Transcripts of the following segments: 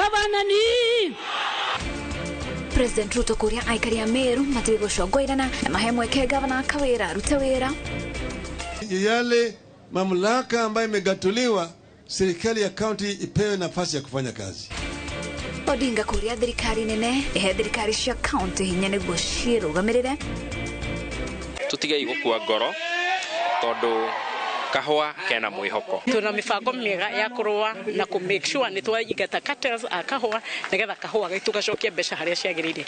gavana ni President Ruto kuria aikari a Meru matirigo shogwirana na mahemweke gavana Kawira rute wira. Yale mamlaka ambayo imegatuliwa, serikali ya county ipewe nafasi ya kufanya kazi. Odinga kuria thirikari nene thirikari cia county hinya niguo cirugamirire. Tutige igukua ngoro tondu kahua kena mwihoko. Tuna mifango miega ya kurua na ku make sure ni twaigata cutters a kahua nigetha kahua gaitu gacokie mbeca haria ciagirire.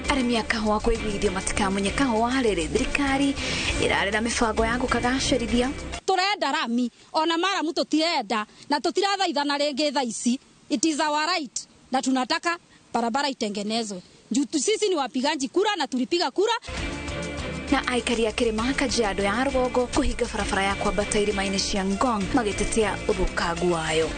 Arimi a kahua kwigithio matikamunye kahua harire thirikari irare na mifango ya gukagacirithia. Turenda rami ona mara mtu tirenda na tutirathaithana ringi tha ici. It is our right na tunataka barabara itengenezwe. Juu sisi ni wapigaji kura na tulipiga kura. Na aikari a Kirima Kajiado ya Rugongo kuhinga barabara ya kwambata irima-ini cia Ngong magitetea uthukangu wayo.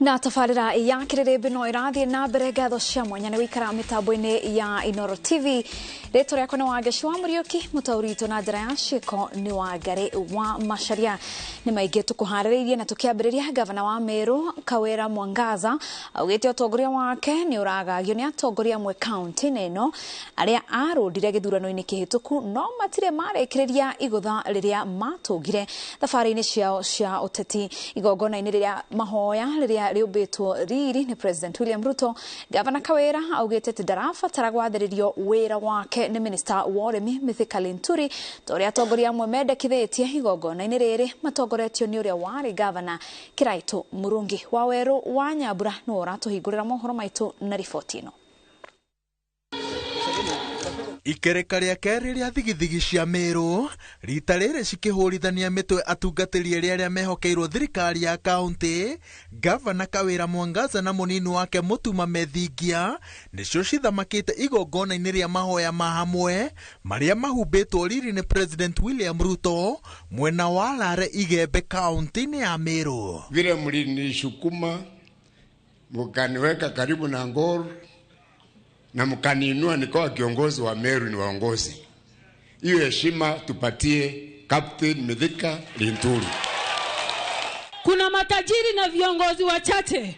Na tafarira ya kirebe no irathi na mbere gatho cia mwanya ni wikara mitambo-ini ya Inooro TV. Reto riako ni Wageshwa Murioki, mutaurito na njira ya ciiko ni Wangari wa Macharia. Ni maingi tukuhaririirie na tukiambiriria gavana wa Meru Kawira Mwangaza augite utongoria wake ni uragagio ni atongoria amwe county neno aria arundire githurano-ini kihituku no matire marekireria igutha riria matungire thabarĩ-inĩ ciao cia uteti. Igongona-ini riria mahoya riria riumbitwo riri ni President William Ruto, gavana Kawira augite ti ndarabatara gwathĩrĩrio wĩra wake ni Minister wa Ũrĩmi Mithika Linturi toria atongoria amwe mendekithitie igongona-ini riri matongoretio ni uria wari gavana Kiraitu Murungi. Waweru wa Nyambura no uratuhingurira mohoro maitu na riboti ino. Ikereka ria keri ria thigithigi cia Meru rita riri cikihurithania mitwe atungatiri aria mehokeirwo thirikari ya county. Gavana Kawira Mwangaza na munini wake Mutuma Methingia nicio cithamakite igongona-ini ria mahoya ma hamwe maria mahumbitwo riri ni President William Ruto mwena wa Lare Igembe county-ini ya Meru. Vile mlinishukuma mukaniweka karibu na Ngor na mkaniinua nikawa kiongozi wa Meru ni waongozi. Hiyo heshima tupatie Captain Mithika Linturi. Kuna matajiri na viongozi wachache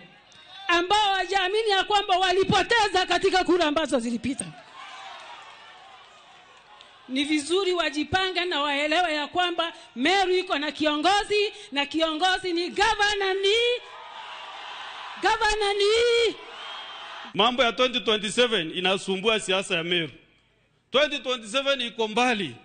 ambao wajaamini ya kwamba walipoteza katika kura ambazo zilipita. Ni vizuri wajipanga na waelewe ya kwamba Meru iko na kiongozi na kiongozi ni gavana ni mambo ya 2027 inasumbua siasa ya Meru. 2027 iko mbali.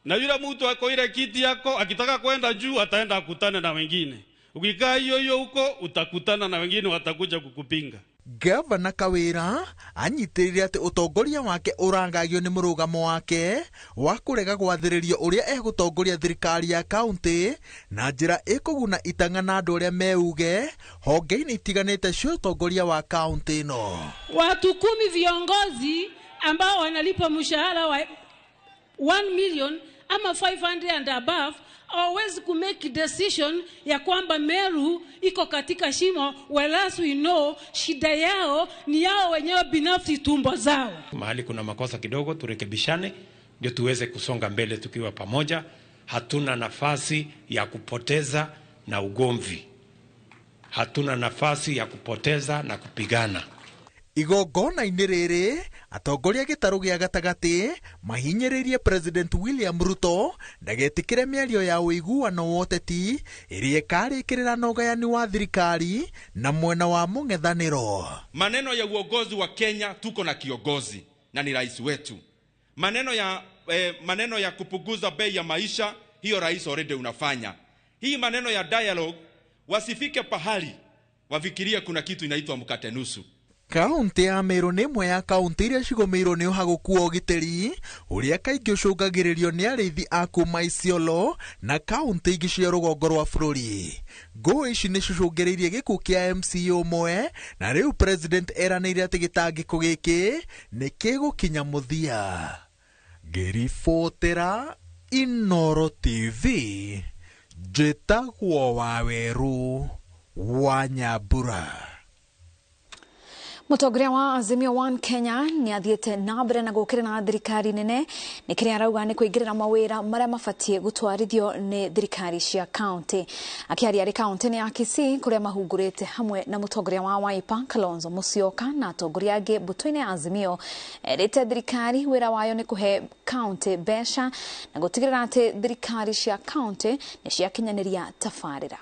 Na yule mtu ako ile kiti yako akitaka kwenda juu ataenda akutane na wengine. Ukikaa hiyo huko utakutana na wengine watakuja kukupinga. Gavana Kawira anyitirire ati utongoria wake urangagio ni murugamo wake wa kurega gwathĩrĩrio uria egutongoria thirikari ya county na njira ikuguna itang'ana andu aria meuge honge-ini itiganite cia utongoria wa county no. Watu 10 viongozi ambao wanalipa mshahara wa 1 million ama 500 and above hawezi ku make decision ya kwamba Meru iko katika shimo, whereas we know shida yao ni yao wenyewe binafsi, tumbo zao. Mahali kuna makosa kidogo turekebishane ndio tuweze kusonga mbele tukiwa pamoja. Hatuna nafasi ya kupoteza na ugomvi. Hatuna nafasi ya kupoteza na kupigana. Igongona-ini riri atongoria gitaru gia gatagati mahinyiririe President William Ruto ndagetikire miario ya uiguano woteti iria ikarikirira na ugayani wa thirikari na mwena wa mung'ethaniro. Maneno ya uongozi wa Kenya, tuko na kiongozi na ni rais wetu. Maneno ya kupunguza bei ya maisha, hiyo rais already unafanya. Hii maneno ya dialogue wasifike pahali wafikirie kuna kitu inaitwa mkate nusu. Kaunti ya Meru nĩ ĩmwe ya kaunti iria cigũmĩirwo nĩ ũhagũku wa ũgitĩri ũrĩa kaingĩ ũcũngagĩrĩrio nĩ arĩithi a kuma Isiolo na kaunti ingĩ cia rũgongo rwa bũrũri. Ngũĩ ici nĩ cicũngĩrĩirie gĩkuũ kĩa MCA ũmwe, na rĩu president eranĩire atĩ gĩtangĩko gĩkĩ nĩ kĩgũkinya mũthia. Ngĩribotera Inooro TV, njĩtagwo Waweru wa Nyambura. Mũtongoria wa Azimio One Kenya nĩ athiĩte na mbere na gũkĩrĩra na thirikari nene nĩ kĩrĩa arauga nĩ kũingĩrĩra mawĩra marĩa mabatiĩ gũtwarithio nĩ thirikari cia kaunti. Akĩaria arĩ kaunti-inĩ ya Kisii kũrĩa mahungurĩte hamwe na mũtongoria wa Wiper Kalonzo Musyoka na atongoria angĩ mbũtũ-inĩ ya Azimio, erĩte thirikari wĩra wayo nĩ kũhe kaunti mbeca na gũtigĩrĩra atĩ thirikari cia kaunti nĩ ciakinyanĩria tabarĩra.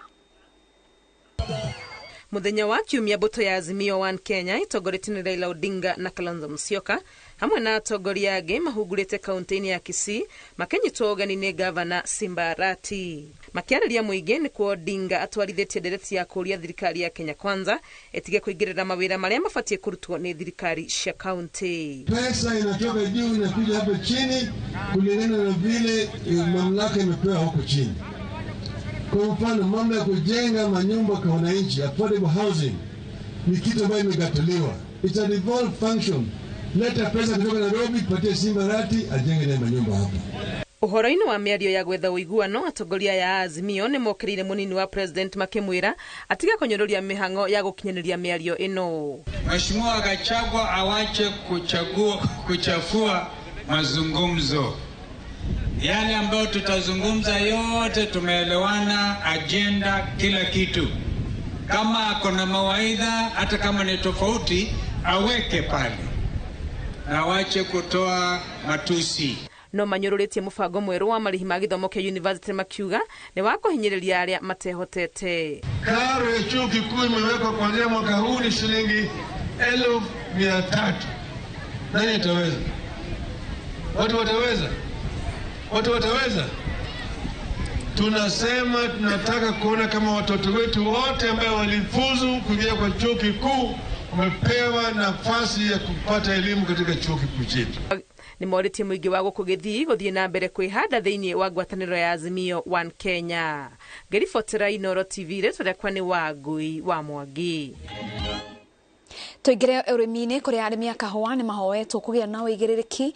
Muthenya wa kiumia mbũtũ ya Azimio One Kenya itongoretio nĩ Raila Odinga na Kalonzo Musyoka hamwe na atongoria angĩ mahungurĩte kaunti-inĩ ya Kisii makĩnyitwo ũgeni nĩ gavana Simba Arati. Makĩarĩria mũingĩ nĩ kwa Odinga atwarithĩtie ndereti ya kũria thirikari ya Kenya Kwanza etige kũingĩrĩra mawĩra marĩa mabatiĩ kũrutwo nĩ thirikari cia kaunti. Pesa inatoka juu inakuja hapo chini kulingana na vile mamlaka imepewa huko chini. Kwa mfano mambo ya kujenga manyumba kwa wananchi, affordable housing, ni kitu ambayo imegatuliwa. It's a devolved function. Leta pesa kutoka Nairobi, patie Simba Arati ajenge na manyumba hapa. Ũhoro-inĩ wa mĩario ya gwetha ũiguano, atongoria ya Azimio nĩ mokĩrĩire mũnini wa president makĩmwĩra atiga kũnyũrũria mĩhang'o ya gũkinyanĩria mĩario ĩno. Mheshimiwa Gachagua awache kuchafua mazungumzo. Yale ambayo tutazungumza yote tumeelewana, agenda, kila kitu. Kama kuna mawaidha hata kama ni tofauti aweke pale. Na wache kutoa matusi. No manyũrũrĩtie mũbango mwerũ wa marĩhi ma gĩthomo kĩa university makiuga nĩ wa kũhinyĩrĩria arĩa matehotete. Karo ya chuo kikuu imewekwa kuanzia mwaka huu ni shilingi 1,300. Nani ataweza? Watu wataweza? Watu wataweza? Tunasema tunataka kuona kama watoto wetu wote ambao walifuzu kuingia kwa chuo kikuu wamepewa nafasi ya kupata elimu katika chuo kikuu chetu. Nĩ morĩtie mũingĩ wa gũkũ Gĩthii gũthiĩ na mbere kwĩhanda thĩinĩ wa ngwatanĩro ya Azimio One Kenya. Ngĩribotera Inooro TV, rĩtwa rĩakwa nĩ Wangui wa Mwangi. Tũingĩre ũrĩmi-inĩ kũrĩa arĩmi a kahũa nĩ mahoetwo kũgĩa na ũigĩrĩrĩki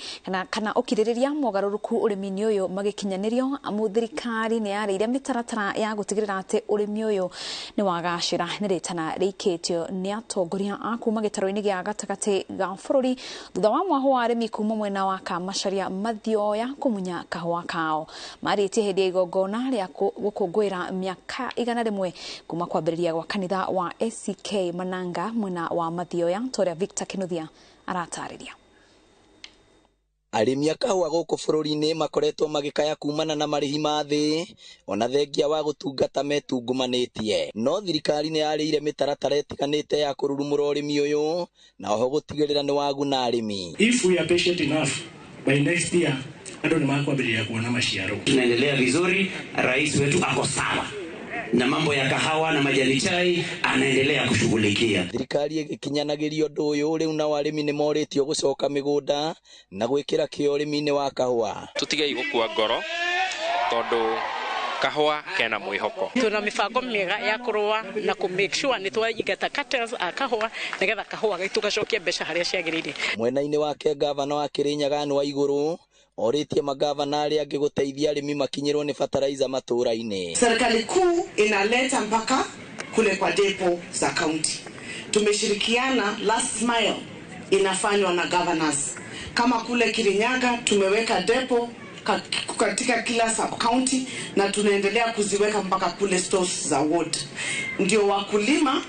kana ũkirĩrĩria mogarũrũku ũrĩmi-inĩ ũyũ magĩkinyanĩrio, amu thirikari nĩ yarĩire mĩtaratara ya gũtigĩrĩra atĩ ũrĩmi ũyũ nĩ wagacĩra. Nĩ rĩtana rĩikĩtio nĩ atongoria a kuma gĩtarũ-inĩ gĩa gatagatĩ ga bũrũri thutha wa mwaho wa arĩmi kuma mwena wa Kamacharia mathioya kũmunya kahũa kao. Marĩtie hĩndĩ ya igongona rĩa gũkũngũĩra mĩaka 100 kuma kwambĩrĩria gwa kanitha wa ACK Mananga mwena wa Mathioya. Toria Victor Kinuthia aratarĩria. Arĩmi a kahũa gũkũ bũrũri-inĩ makoretwo magĩkaya kumana na marĩhi ma thĩ ona thengia wa gũtungata metungumanĩtie, no thirikari nĩ yarĩire mĩtaratara ĩtiganĩte ya kũrurumũra ũrĩmi ũyũ na oho gũtigĩrĩra nĩ waguna arĩmi. If we are patient enough, by next year andũ nĩ makwambĩrĩria kuona maciaro. Tunaendelea vizuri, rais wetu ako sawa na mambo ya kahawa na majani chai anaendelea kushughulikia. Thirikari ĩgĩkinyanagĩria ũndũ ũyũ rĩu na arĩmi nĩ morĩtio gũcoka mĩgũnda na gwĩkĩra kĩo ũrĩmi-inĩ wa kahũa. Tũtigei gũkua ngoro tondũ kahũa kena mwĩhoko. Tuna mibango mĩega ya kũrũa na kũ make sure nĩ twaingata cartels a kahũa nĩgetha kahũa gaitũ gacokie mbeca harĩa ciagĩrĩire. Mwena-inĩ wake gavana wa Kĩrĩnyaga nĩ wa igũrũ orĩtie magavana arĩa angĩ gũteithia arĩmi makinyĩrwo nĩ fertilizer matũũra-inĩ. Serikali kuu inaleta mpaka kule kwa depo za kaunti. Tumeshirikiana, last mile inafanywa na governors. Kama kule Kirinyaga tumeweka depo katika kila sub county na tunaendelea kuziweka mpaka kule stores za ward. Ndio wakulima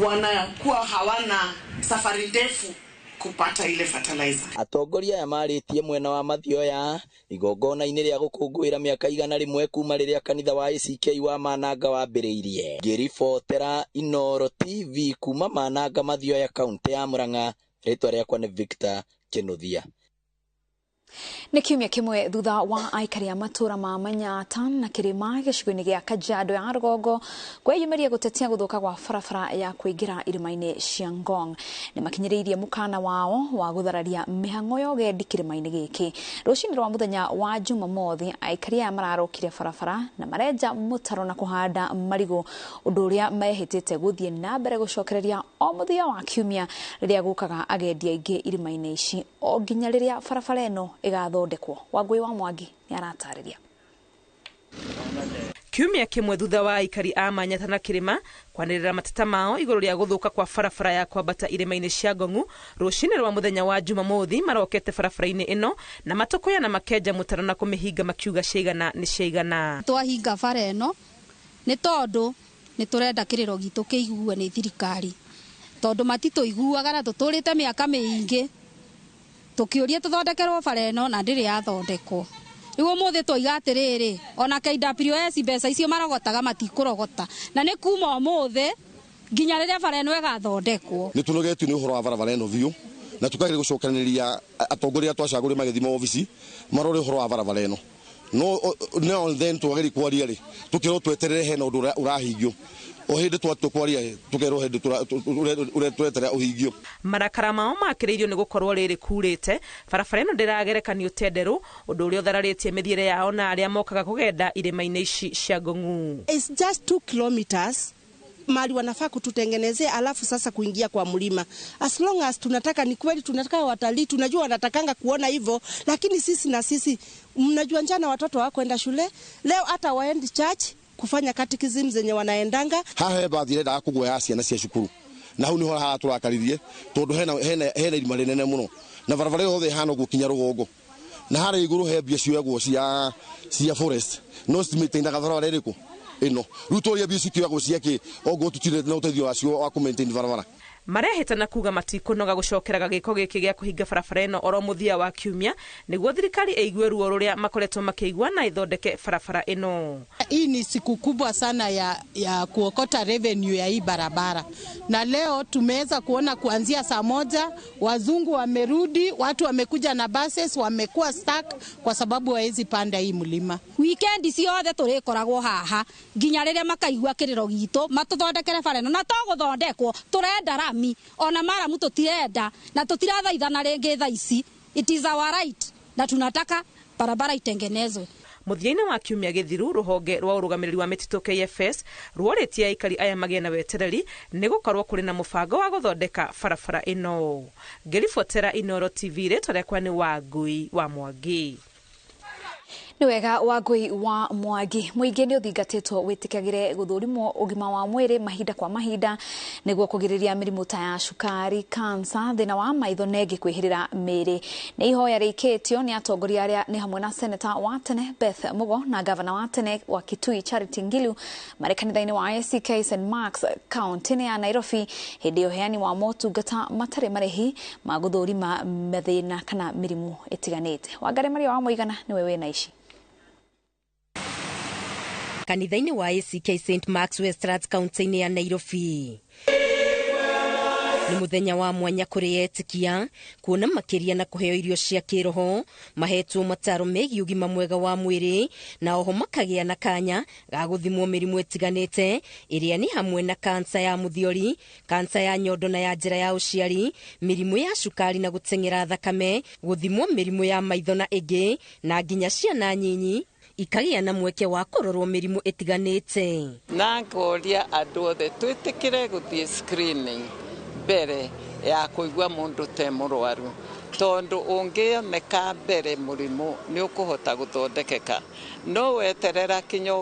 wanakuwa hawana safari ndefu kupata ile fertilizer. Atongoria ya marĩtie mwena wa Mathioya igongona-inĩ rĩa gũkũngũĩra mĩaka 100 kuma rĩrĩa kanitha wa ACK wa Mananga wambĩrĩirie. Ngĩribotera Inooro TV kuma Mananga Mathioya kaunti ya Murang'a, rĩtwa rĩakwa nĩ Victor Kinuthia. Nĩ kiumia kĩmwe thutha wa aikari a matũra ma Manyatta na Kĩrĩma gĩcigo-inĩ gĩa Kajiado ya rũgongo kwĩyumĩria gũtetia gũthũka gwa barabara ya kũingĩra irĩma-inĩ cia Ngong. Nĩ makinyĩrĩirie mũkana wao wa gũthararia mĩhang'o ya ũgendi kĩrĩma-inĩ gĩkĩ. Rũcinĩ rwa mũthenya wa Jumamothi, aikari aya mararũkire barabara na marenja mũtaro na kũhanda marigũ, ũndũ ũrĩa mehĩtĩte gũthiĩ na mbere gũcokereria o mũthia wa kiumia rĩrĩa gũkaga agendi aingĩ irĩma-inĩ ici o nginya rĩrĩa barabara ĩno igathondekwo. Wangui wa Mwangi nĩ aratarĩria. Kiumia kĩmwe thutha wa aikari a Manyatta na Kĩrĩma kwanĩrĩra mateta mao igũrũ rĩa gũthũka kwa barabara ya kwambata irĩma-inĩ cia Ngong, rũcinĩ rwa mũthenya wa Jumamothi marokete barabara-inĩ ĩno na matokoya na makenja mũtaro na kũmĩhinga makiuga ciaigana nĩ ciaigana. Twahinga bara ĩno nĩ tondũ nĩ tũrenda kĩrĩro gitũ kĩiguwe nĩ thirikari, tondũ matitũiguaga na tũtũrĩte mĩaka mĩingĩ tukĩũria tũthondekerwo bara ĩno na ndĩrĩ yathondekwo. Rĩu ũmũthĩ twoiga atĩrĩrĩ, ona KWS mbeca icio marogotaga matikũrogota, na nĩ kuma ũmũthĩ nginya rĩrĩa bara ĩno ĩgathondekwo. Nĩ tũnogetio nĩ ũhoro wa barabara ĩno biũ na tũkageria gũcokanĩrĩria atongoria twacagũrire magĩthi maobici marore ũhoro wa barabara ĩno. No then twageria kwaria rĩ tukĩrwo tweterere hena ũndũ ũrahingio o hindi twatũkwaria tukerwo hindi tureterera ũhingio. Marakara mao makĩrĩirio nĩ gũkorwo rĩrĩ kurĩte, barabara ĩno ndĩragerekanio tenderũ, ũndũ ũrĩa ũthararĩtie mĩthiĩre yao na arĩa mokaga kũgenda irĩma-inĩ ici cia Ngong. It's just 2 kilometers mali wanafaa kututengenezea, alafu sasa kuingia kwa mlima. As long as tunataka, ni kweli tunataka watalii, tunajua wanatakanga kuona hivyo, lakini sisi mnajua njana watoto wako kwenda shule leo, hata waendi church kufanya catechism zenye wanaendanga. Hahe bathire da kugwa ciana cia cukuru na hau niho ha turakaririe tondu hena irima rinene muno na barabara yothe hano gukinya rugongo na harĩ iguru he mbia cioyagwo cia forest no cimĩtĩndaga barabara ĩrĩkũ ĩno rĩu tũria mbia cikĩoyagwo ciake ogo tutire na ũteithio wacio wa kũmaintain barabara. Marehĩtana kuga matikũnoga gũcokeraga gĩko gĩkĩ gĩa kũhinga barabara ĩno oro mũthia wa kiumia nĩguo thirikari ĩigue ruo rũrĩa makoretwo makĩigua na ithondeke barabara ĩno. Hii ni siku kubwa sana ya kuokota revenue ya hii barabara, na leo tumeweza kuona kuanzia saa 1 wazungu wamerudi, watu wamekuja na buses, wamekuwa stuck kwa sababu hawezi panda hii mlima. Weekend ciothe tũrĩkoragwo haha nginya rĩrĩa makaigua kĩrĩro gitũ matũthondekere bara ĩno, na tũgũthondekwo tũrenda rami ona maramu tutirenda na tutirathaithana rĩngĩ thaa ici. It is our right na tunataka barabara itengenezwe. Mũthia-inĩ wa kiumia gĩthiru, rũhonge rwa ũrũgamĩrĩri wa mĩtitũ KFS ruorĩtie aikari aya magĩe na wetereri nĩ gũkorwo kũrĩ na mũbango wa gũthondeka barabara ĩno. Ngĩribotera Inooro TV, rĩtwa rĩakwa nĩ Wangui wa Mwangi. Nĩ wega Wangui wa Mwangi. Mũingĩ nĩ ũthingatĩtwo wĩtĩkagĩre gũthũrimwo ũgima wa mwĩrĩ mahinda kwa mahinda nĩguo kũgirĩrĩria mĩrimũ ta ya cukari, kansa, thĩna wa maitho na ĩngĩ kwĩhĩrĩra mĩĩrĩ. Nĩ ihoya rĩikĩtio nĩ atongoria arĩa nĩ hamwe na seneta wa tene Beth Mugo na gavana wa tene wa Kitui Charity Ngilu marĩ kanitha-inĩ wa ACK St Mark's kaunti-inĩ ya Nairobi hĩndĩ ya ũheani wa motungata matarĩ marĩhi ma gũthũrima mathĩna kana mĩrimũ ĩtiganĩte. Wangari Maria wa Mũigana nĩwe wĩna ici. Kanitha-inĩ wa ACK St Mark's Westlands kaunti-inĩ ya Nairobi. Nĩ mũthenya wa mwanya kũrĩ etĩkia kuona makĩria na kũheo irio cia kĩroho, mahetwo mataro megiĩ ũgima mwega wa mwĩrĩ na oho makagĩa na kanya ga gũthimwo mĩrimũ ĩtiganĩte ĩrĩa nĩ hamwe na kansa ya mũthiori, kansa ya nyondo na ya njĩra ya ũciari, mĩrimũ ya cukari na gũteng'era thakame, gũthimwo mĩrimũ ya maitho na ĩngĩ, na nginya ciana nyinyi ikagĩa na mweke wa kũrorwo mĩrimũ ĩtiganĩte. Na ngoria andũ othe twĩtĩkĩre gũthiĩ screening mbere ya kũigua mũndũ te mũrwaru, tondũ ũngĩoneka mbere mũrimũ nĩ ũkũhota gũthondekeka. No weterera kinya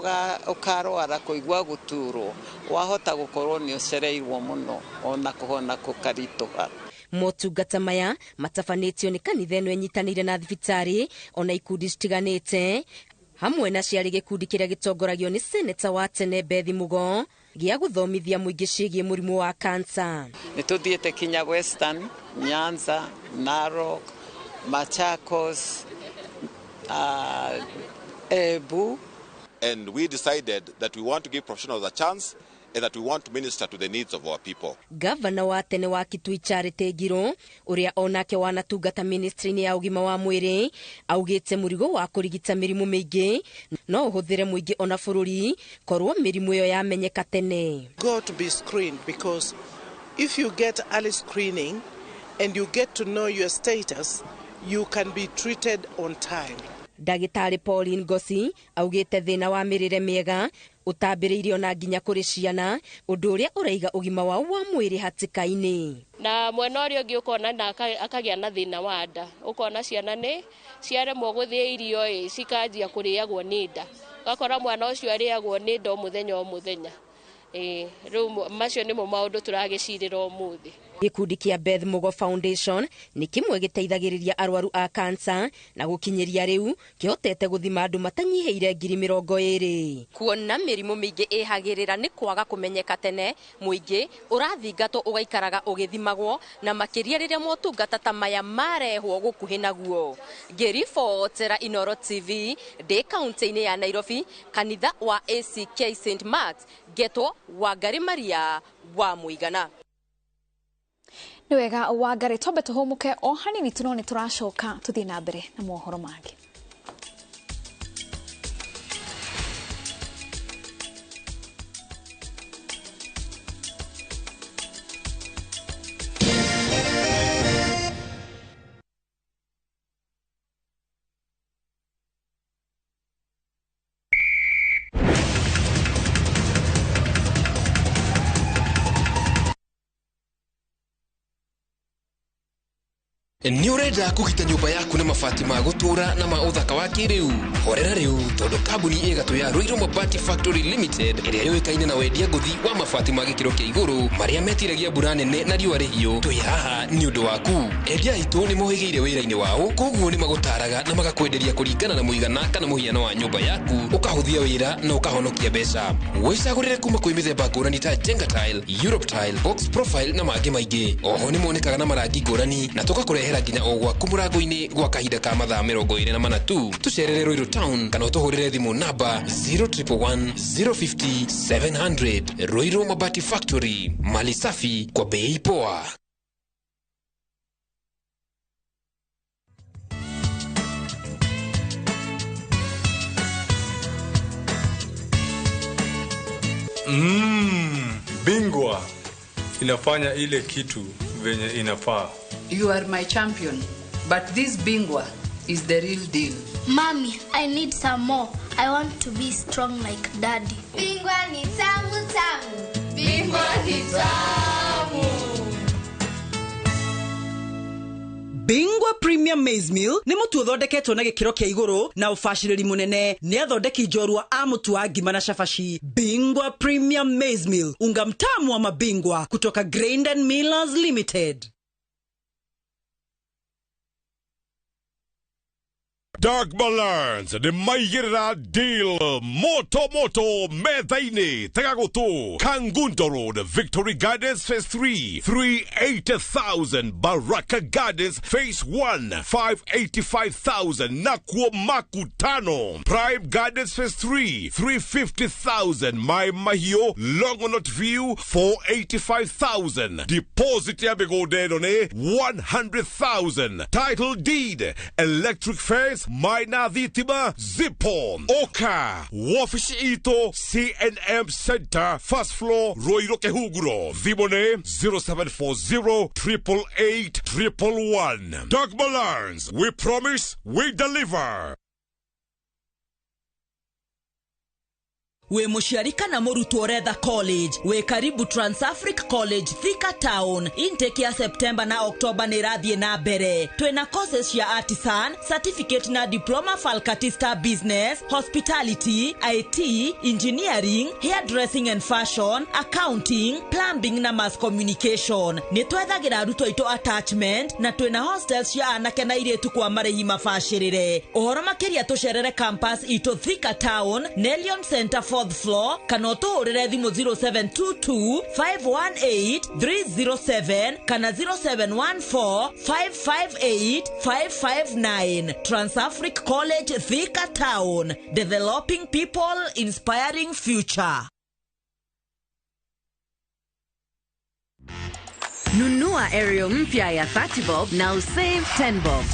ũkarwara kũigua gũturwo, wahota gũkorwo nĩ ũcereirwo mũno ona kũhona kũkaritũha. Motungata maya matabanĩtio nĩ kanitha ĩno ĩnyitanĩire na thibitarĩ ona ikundi citiganĩte, hamwe na ciarĩ gĩkundi kĩrĩa gĩtongoragio nĩ seneta wa tene Beth Mugo gĩa gũthomithia mũingĩ ciĩgiĩ mũrimũ wa kansa. Nĩ tũthiĩte kinya Western, Nyanza, Narok, Machakos, Embu. And we decided that we want to give professionals a chance and that we want to minister to the needs of our people. Gavana wa tene wa Kitui Charity Ngiro uria onake wanatungata ministry-ini ya ugima wa mwiri augite murigo wa kurigita mirimu mingi no uhuthire muingi ona bururi korwo mirimu iyo yamenyeka tene. Go to be screened, because if you get early screening and you get to know your status, you can be treated on time. Ndagitari Pauline Gosi augite thina wa mirire miega utambiriirio na nginya kuri ciana undu uria uraiga ugima wao wa mwiri hatikaini. Na mwena uria ungi ukona na akagia na thina wa nda, ukona ciana ni ciaremwo guthie irio cikanjia kuriagwo ni nda, gakora mwana ucio ariagwo ni nda muthenya o muthenya. Riu macio nimo maundu turagicirira umuthi. Gikundi kia Beth Mugo Foundation ni kimwe giteithagiriria arwaru a cancer na gukinyiria riu kihotete guthima andu matanyiheire 20,000. Kuona mirimu mingi ihagirira ni kwaga kumenyeka tene, muingi urathingatwo ugaikaraga ugithimagwo na makiria riria motungata ta maya marehwo gukuhi naguo. Ngiribotera Inooro TV de county-ini ya Nairobi, kanitha wa ACK St Mark's, getwo Wangari Maria wa Muigana. Niwega Wangari, tobe tuhumuke o hanini tunone turacoka tuthie na mbere na mohoro mangi. Ni urenda kugita nyumba yaku na mabati ma gutura na ma uthaka wa kiriu horera riu tondu kambuni igatu ya Ruiru Mabati Factory Limited iria yoikaine na wendia nguthi wa mabati ma gikiro kia iguru maria metiragia mbura nene na riua rihio twi haha ni undu waku. Endia itu ni mohigeire wira-ini wao, koguo ni magutaraga na magakwenderia kuringana na muigana kana muhiano wa nyumba yaku, ukahuthia wira na ukahonokia mbeca. Wicagurire kuma kwi mithemba ngurani ta Jenga Tile, Europe Tile, Box Profile na mangi maingi. Oho ni monekaga na marangi ngurani na tugakurehera nginya ogwa kumurango-ini gwa kahinda ka mathaa 24 tu. Tucerere Ruiru Town kana utuhurire thimu namba 0111 050 700. Ruiru Mabati Factory, mali safi kwa bei poa. Bingwa inafanya ile kitu venye inafaa. You are my champion, but this Bingwa is the real deal. Mommy, I need some more. I want to be strong like Daddy. Bingwa ni tamu tamu. Bingwa ni tamu. Bingwa Premium Maize Meal ni mutu uthondeketwo na gikiro kia iguru na ufashiriri munene ni athondeki njorua a mutu wa ngima na shafashi. Bingwa Premium Maize Meal, unga mtamu wa mabingwa kutoka Grain and Millers Limited. Dark Balance, the Mayira deal, Moto Methaine, Tagagoto, Kangundo Road, Victory Gardens Phase 3, 380,000, Baraka Gardens Phase 1, 585,000, Nakwo Makutano, Prime Gardens Phase 3, 350,000, My Mahio, Longonot View, 485,000, Deposit Yabigodedone, 100,000, Title Deed, Electric Fence, Maina Dhitima, Zipon, Oka, Wafish Ito, CNM Center, First Floor, Ruiru Kehuguro, Vibone 0740 888 111. Dark Balance, we promise, we deliver. We mushiarika na murutwo uretha college, we karibu Trans-Africa College Thika Town. Intake ya September na October ni rathie na mbere. Twina courses ya artisan, certificate na diploma falcatista business, hospitality, IT, engineering, hairdressing and fashion, accounting, plumbing na mass communication. Ni twethagira arutwo ito attachment na twina hostels ya anake na iretu kwa marehi mafashirire. Ohoro makiria tucerere campus ito Thika Town, Nelion Center 4th floor, kanoto urere thimu 0722 518 307 kana 0714 558 559. Trans-Africa College Thika Town, developing people, inspiring future. Nunua aerial mpya ya 30 bob na usave 10 bob.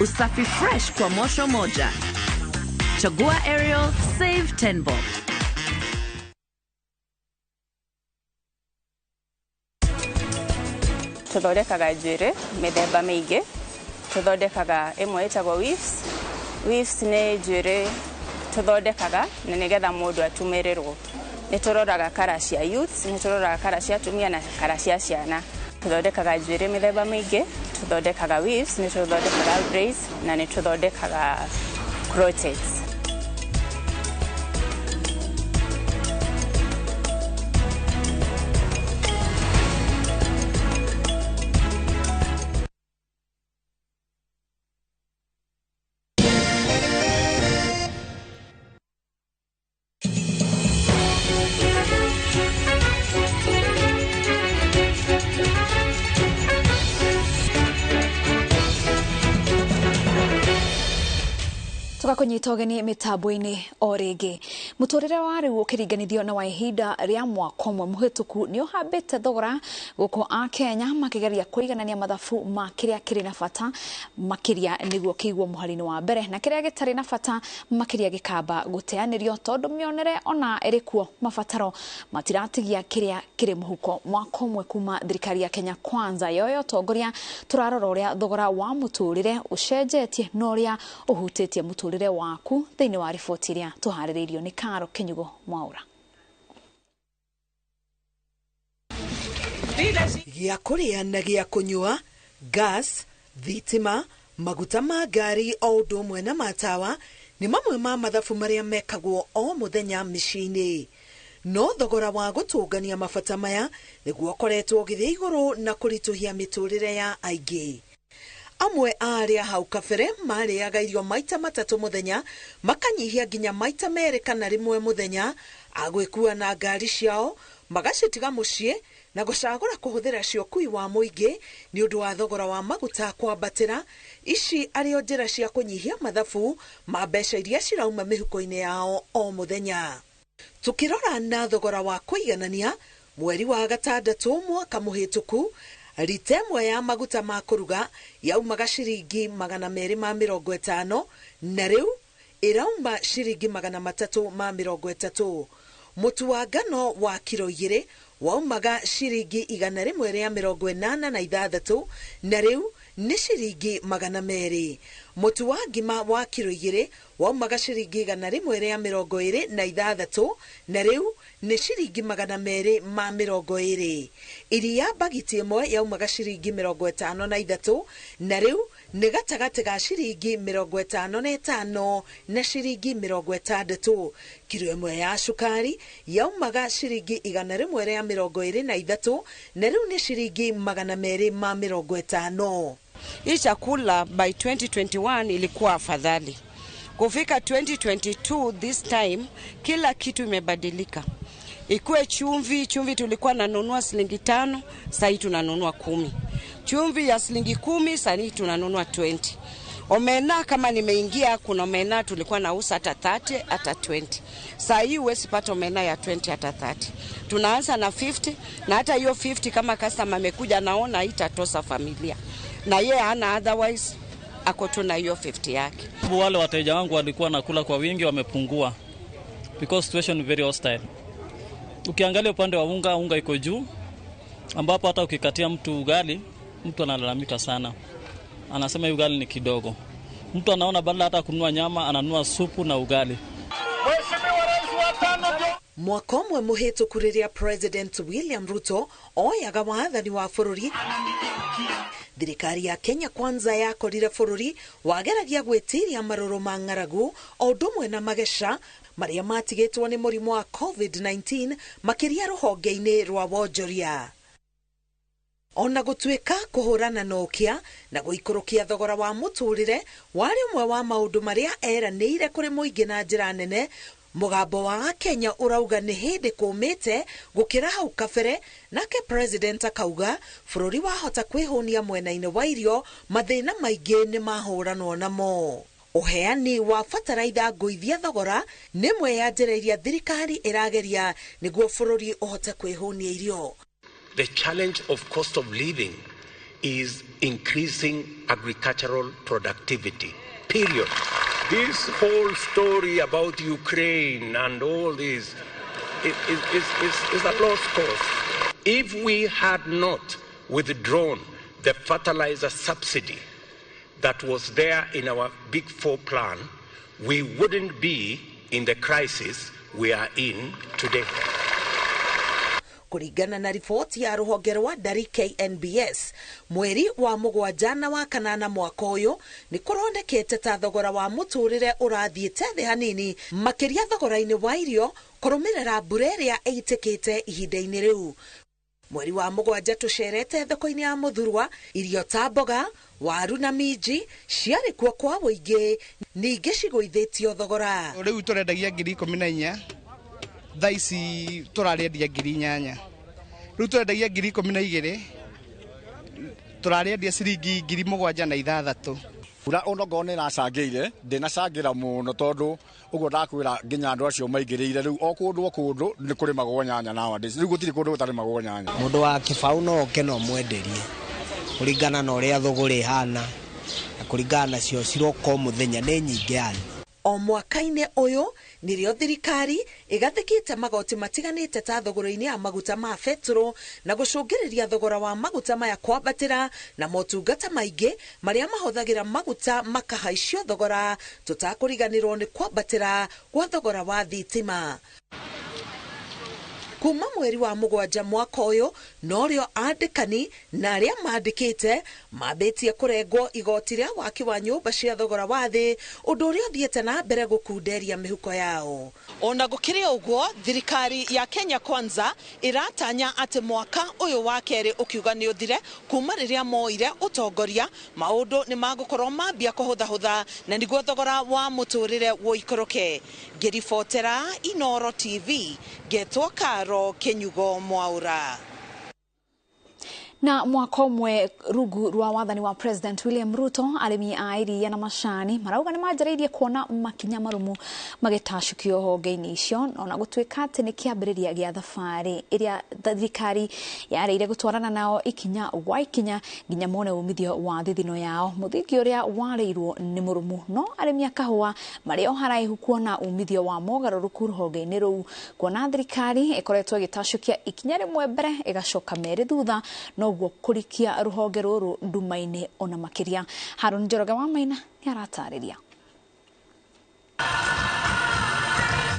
Usafi fresh kwa mosho moja. Chagua aerial, save 10 bob. Tuthondekaga njuĩrĩ mĩthemba mĩingĩ. Tuthondekaga ĩmwe ĩtagwo weaves. Weaves nĩ njuĩrĩ tuthondekaga na nĩgetha mũndũ atumĩrĩrwo. Nĩ tũroraga kara cia youth, nĩ tũroraga kara cia atumia na kara cia ciana. Tuthondekaga njuĩrĩ mĩthemba mĩingĩ. Tuthondekaga weaves, nĩ tuthondekaga braids na nĩ tuthondekaga crochets. Tukakunyita ũgeni mitambo-inĩ o rĩngĩ. Mũtũrĩre wa rĩu ũkĩringanithio na wa ihinda rĩa mwaka ũmwe mũhĩtũku nĩ ũhambĩte thogora gũkũ a Kenya makĩgeria kũiganania mathabu ma kĩrĩa kĩrĩ na bata makĩria nĩguo kĩigwo mũhari-inĩ wa mbere na kĩrĩa gĩtarĩ na bata makĩria gĩkamba gũteanĩrio tondũ mĩonere ona ĩrĩ kuo mabataro matiratigia kĩrĩa kĩrĩ mũhuko. Mwaka ũmwe kuma thirikari ya Kenya Kwanza yoyo tongoria tũrarora ũrĩa thogora wa mũtũrĩre ũcenjetie na ũrĩa ũhutĩtie mũtũrĩre waku thĩinĩ wa riboti iria tuharĩrĩirio nĩ Karo Kenyugo Mwaura. Gĩa kũrĩa na gĩa kũnyua, gas, thitima, maguta ma ngari o ũndũ ũmwe na matawa nĩ mamwe ma mathabu marĩa mekagwo o mũthenya mĩciĩ-inĩ. No thogora wa gũtũngania mabata maya nĩguo ũkoretwo ũgĩthiĩ igũrũ na kũritũhia mĩtũrĩre ya aingĩ. Amwe arĩa hau kabere marĩaga irio maita matatũ mũthenya makanyihia nginya maita merĩ kana rĩmwe mũthenya, agwĩkua na ngari ciao magacitiga mũciĩ na gũcagũra kũhũthĩra ciokui wa mũingĩ nĩ ũndũ wa thogora wa maguta kwambatĩra. Ici arĩ o njĩra cia kũnyihia mathabu ma mbeca iria cirauma mĩhuko-inĩ yao o mũthenya. Tukirora na thogora wa kũiganania, mweri wa gatandatũ mwaka mũhĩtũku rita ĩmwe ya maguta ma kũruga yaumaga ciringi 250 na rĩu ĩrauma ciringi 330. Mũtu wa ngano wa kilo 2 waumaga ciringi 186 na rĩu nĩ ciringi 200. Mũtu wa ngima wa kilo 2 waumaga ciringi 126 na rĩu nĩ ciringi 220. Iria bagiti ĩmwe yaumaga ciringi 53 na rĩu nĩ gatagatĩ ga ciringi 55 na ciringi 60. Kilo ĩmwe ya cukari yaumaga ciringi 123 na rĩu nĩ ciringi 250. Hii chakula by 2021 ilikuwa afadhali. Kufika 2022 this time kila kitu imebadilika. Ikuwe chumvi tulikuwa nanunua shilingi 5, sasa tunanunua 10. Chumvi ya shilingi 10 sasa tunanunua 20. Omena kama nimeingia kuna omena tulikuwa nauza hata 30 hata 20. Sasa hii huwezi pata omena ya 20 hata 30. Tunaanza na 50 na hata hiyo 50 kama customer amekuja naona haitatosa familia. Na yeye hana otherwise ako tu na hiyo 50 yake. Wale wateja wangu walikuwa nakula kwa wingi wamepungua because situation very hostile. Ukiangalia upande wa unga iko juu ambapo hata ukikatia mtu ugali mtu analalamika sana. Anasema ugali ni kidogo. Mtu anaona badala hata kununua nyama ananunua supu na ugali. Mwaka ũmwe mũhĩtũku rĩrĩa President William Ruto oyaga wathani wa bũrũri, thirikari ya Kenya Kwanza yakorire bũrũri wageragia gwĩtiria marũrũ ma ng'aragu o ũndũ ũmwe na mageca marĩa matigĩtwo nĩ mũrimũ wa COVID-19 makĩria rũhonge-inĩ rwa wonjoria. Ona gũtuĩka kũhũrana na ũkĩa na gũikũrũkia thogora wa mũtũrĩre warĩ ũmwe wa maũndũ marĩa eranĩire kũrĩ mũingĩ na njĩra nene, mũgambo wa Kenya ũrauga nĩ hĩndĩ kũmĩte gũkĩra hau kabere, nake president akauga bũrũri wahota kwĩhũnia mwena-inĩ wa irio mathĩna maingĩ nĩ mahũranwo namo. Uheani wa bataraitha ngũithia thogora nĩ ĩmwe ya njĩra iria thirikari ĩrageria nĩguo bũrũri ũhote kwĩhũnia irio. The challenge of cost of living is increasing agricultural productivity, period. This whole story about Ukraine and all this is a lost cause. If we had not withdrawn the fertilizer subsidy that was there in our Big Four plan, we wouldn't be in the crisis we are in today. Kuringana na ripoti ya ruhonge rwa ndari KNBS, mweri wa mugwanja na wa kanana mwaka uyu ni kurondekete ta thogora wa muturire urathiite thi hanini makiria thogora-ini wa irio kurumirira mbura iria iitikite ihinda-ini riu. Mweri wa mugwanja tucerete thoko-ini ya Muthurwa, irio ta mboga, waru na minji ciari kuo kwa wuingi, ningi cigwithitio thogora. Riu turendagia 14,000, thaici turariendia 8,000. Riu turendagia 12,000, turariendia ciringi 7,600. Ura onogone na sangeire ndina sangira muno tondu ugo ndakwira nginya andu acio maingirire riu o kundu ni kuri magwo nyanya nawa riu gutiri kundu gutari magwo nyanya. Mundu wa kibau no ke no mwenderie kuringana na uria thogora ihana na kuringana na cio ciroko muthenya ni nyingi yani. O mwaka-ini uyu nirio thirikari igathikite magoti matiganite ta thogora-ini ya maguta ma petro na gucungiriria thogora wa maguta maya kwambatira na motungata maingi maria mahuthagira maguta makahaicio thogora tutakuriganirwo ni kwambatira kwa thogora wa thitima. Kuma mweri wa mugwanja mwaka uyu norio andikani na aria mandikite mabetie kurengwo igoti ria waki wa nyumba cia thogora wa thi, undu uria uthiete na mbere gukunderia mihuko yao. Ona gukiri uguo, thirikari ya Kenya Kwanza iratanya ati mwaka uyu wa keri ukiuga ni uthire kuma riria moire utongoria, maundu ni magukorwo mambia kuhutha na niguo thogora wa muturire woikoroke. Ngiribotera Inooro TV, getwo Karo Kenyugo Mwaura. Na mwaka umwe rugu rwa wathani wa President William Ruto, arimi a iria na macani marauga ni manjaririe kuona makinya marumu magitacukio honge-ini icio, ona gutuika ati ni kiambiriria gia thabari iria thirikari yareire gutwarana nao ikinya gwa ikinya nginya mone umithio wa thithino yao. Muthingi uria wareirwo ni murumu, no arimi a kahua mari o haraihu kuona umithio wa mogaruruku honge-ini ruu, kuona thirikari ikoretwo igitacukia ikinya rimwe mbere igacoka meri thutha, no kurikia ruhonge ruru ndumaini ona makiria. Harun Njoroge wa Maina ni aratariria.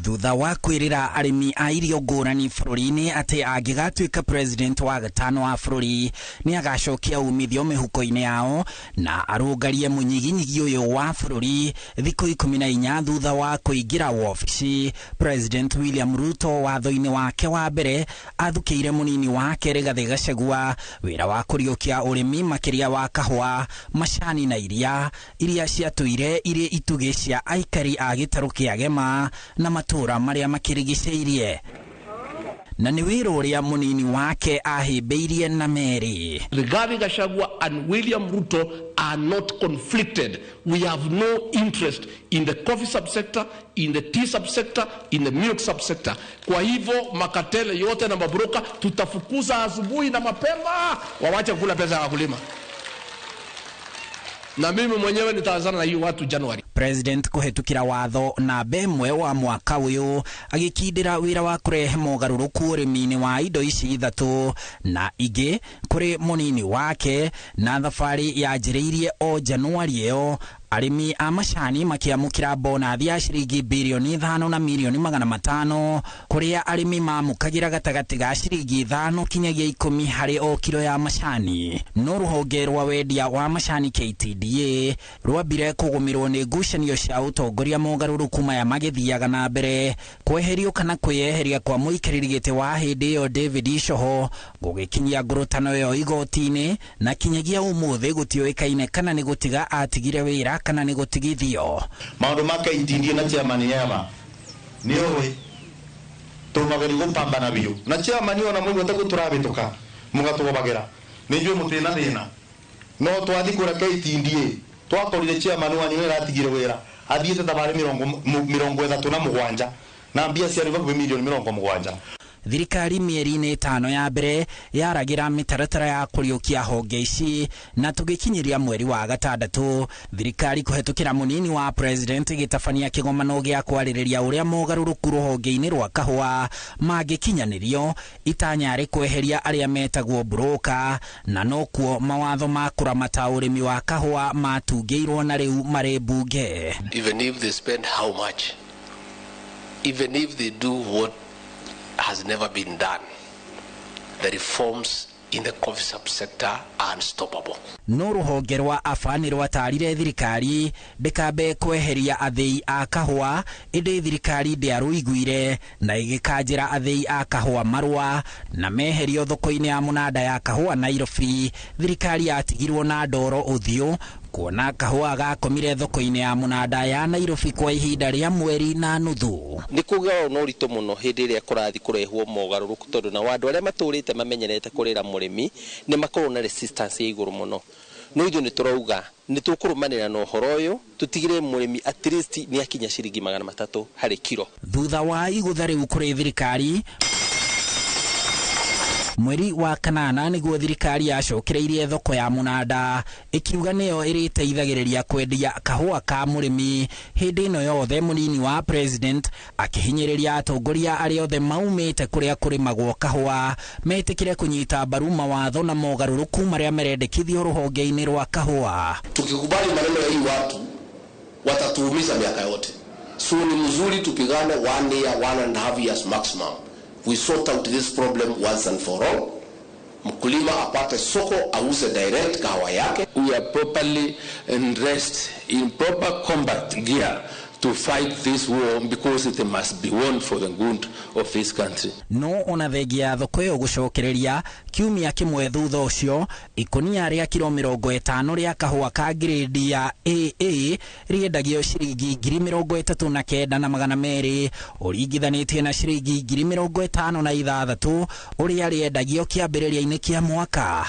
Thutha wa kwirira arimi a irio ngurani bururi-ini ati angigatuika president wa gatano wa bururi ni agacokia umithio mihuko-ini yao na arungarie munyiginyigi uyu wa bururi thiku 14 thutha wa kuingira wobici, President William Ruto watho-ini wake wa mbere athukiire munini wake Rigathi Gachagua wira wa kuriukia urimi makiria wa kahua, macani na iria ciatuire iri itugi cia aikari a gitaru kia Gema na matura maria makirigiceirie, na ni wira uria munini wake ahimbiirie na meri. Rigathi Gachagua and William Ruto are not conflicted. We have no interest in the coffee subsector, in the tea subsector, in the milk subsector. Kwa hivyo makatele yote na mabroka tutafukuza asubuhi na mapema, wawache kula pesa ya wakulima. Na mimi mwenyewe nitaanzana na hiyo watu January. President kuhetukira watho na bemwe wa mwaka uyu agikindira wira wa kurehe mogaruruku urimi-ini wa indo ici ithatu na ingi kuri munini wake, na thabari yanjiriirie o Januari iyo. Arimi a macani makiamukira bonathi ya ciringi bilioni 5 na milioni 500, kuria arimi mamukagira gatagati ga ciringi 5 kinyagia 10 hari o kilo ya macani. No ruhonge rwa wendia wa macani KTDA rwambire kugumirwo ni ngucanio cia utongoria mogaruruku maya magithiaga na mbere, kweherio kana kweyeheria kwa muikiriri giti wa hindi iyo David Ishoho gugikinyia ngurutano iyo igoti-ini, na kinyagia umuthi gutioikaine kana ni gutiga atigire wira kana ni gutigithio. Maundu makaitindie na chairman yama niwe tumageri gupambana biyo na chairman ona mwe gutaguturabetuka mugatubagira ninjwe mutina thina no twathikura kaitindie twakorire chairman wani wera atigire wera athiete thabari 37 na mbia cia riva milioni 70. thirikari mieri-inĩ 5 ya mbere yaragira mitaratara ya kuriukia honge ici, na tugikinyiria mweri wa gatandatũ thirikari kuhetukira munini wa president gitafania kigomano gia kwaririria uria mogaruruku ruhonge-ini rwa kahua magikinyanirio itanyari kweheria aria metagwo broker, na nokuo mawatho ma kuramata urimi wa kahua matungeirwo na riu mari bunge. Even if they spend how much, even if they do what has never been done, the reforms in the coffee sector are unstoppable. No ruhonge rwa afani rwatarire thirikari ndikambe kweheria athei a kahua, indi thirikari ndiaruiguire na igikanjira athei a kahua marua na meherio thoko-ini ya munada ya kahua Nairobi. Thirikari yatigirwo na ndoro uthio kuona kahua gakomire thoko-ini ya munada ya Nairobi kwa ihinda ria mweri na nuthu. Ni kuga no rito muno hindi iria kurathi kurehwo mogaruruku tondu na wandu aria maturite mamenyerete kurira murimi ni makorwo na resistance ya iguru muno. No ithu ni turauga ni tukurumanira na uhoro uyu tutigire murimi at least ni akinya ciringi 300 hari kilo. Thutha wa igutha riu kuri thirikari, mweri wa kanana niguo thirikari yacokereirie thoko ya munada ikiuga niyo iriteithagiriria kwendia kahua ka murimi. Hindi ino yothe munini wa president akihinyiriria atongoria aria othe maumite kuria kurimagwo kahua metikire kunyita mbaru mawatho na mogaruruku maria merendekithio ruhonge-ini rwa kahua. Tukikubali maneno ya hii watu watatuumiza miaka yote, so ni mzuri tupigane 1 year 1.5 years maximum. We sort out this problem once and for all. Mkulima apate soko, auze direct kahawa yake. We are properly dressed in proper combat gear to fight this war because it must be won for the good of this country. No ona thengia thoko yo gucokereria kiumia kimwe thutha ucio ikonia ria kilo 50 ria kahua ka grade ya AA riendagio ciringi 39,200 uringithanitie na ciringi 56,000 uria riendagio kiambiriria-ini kia mwaka.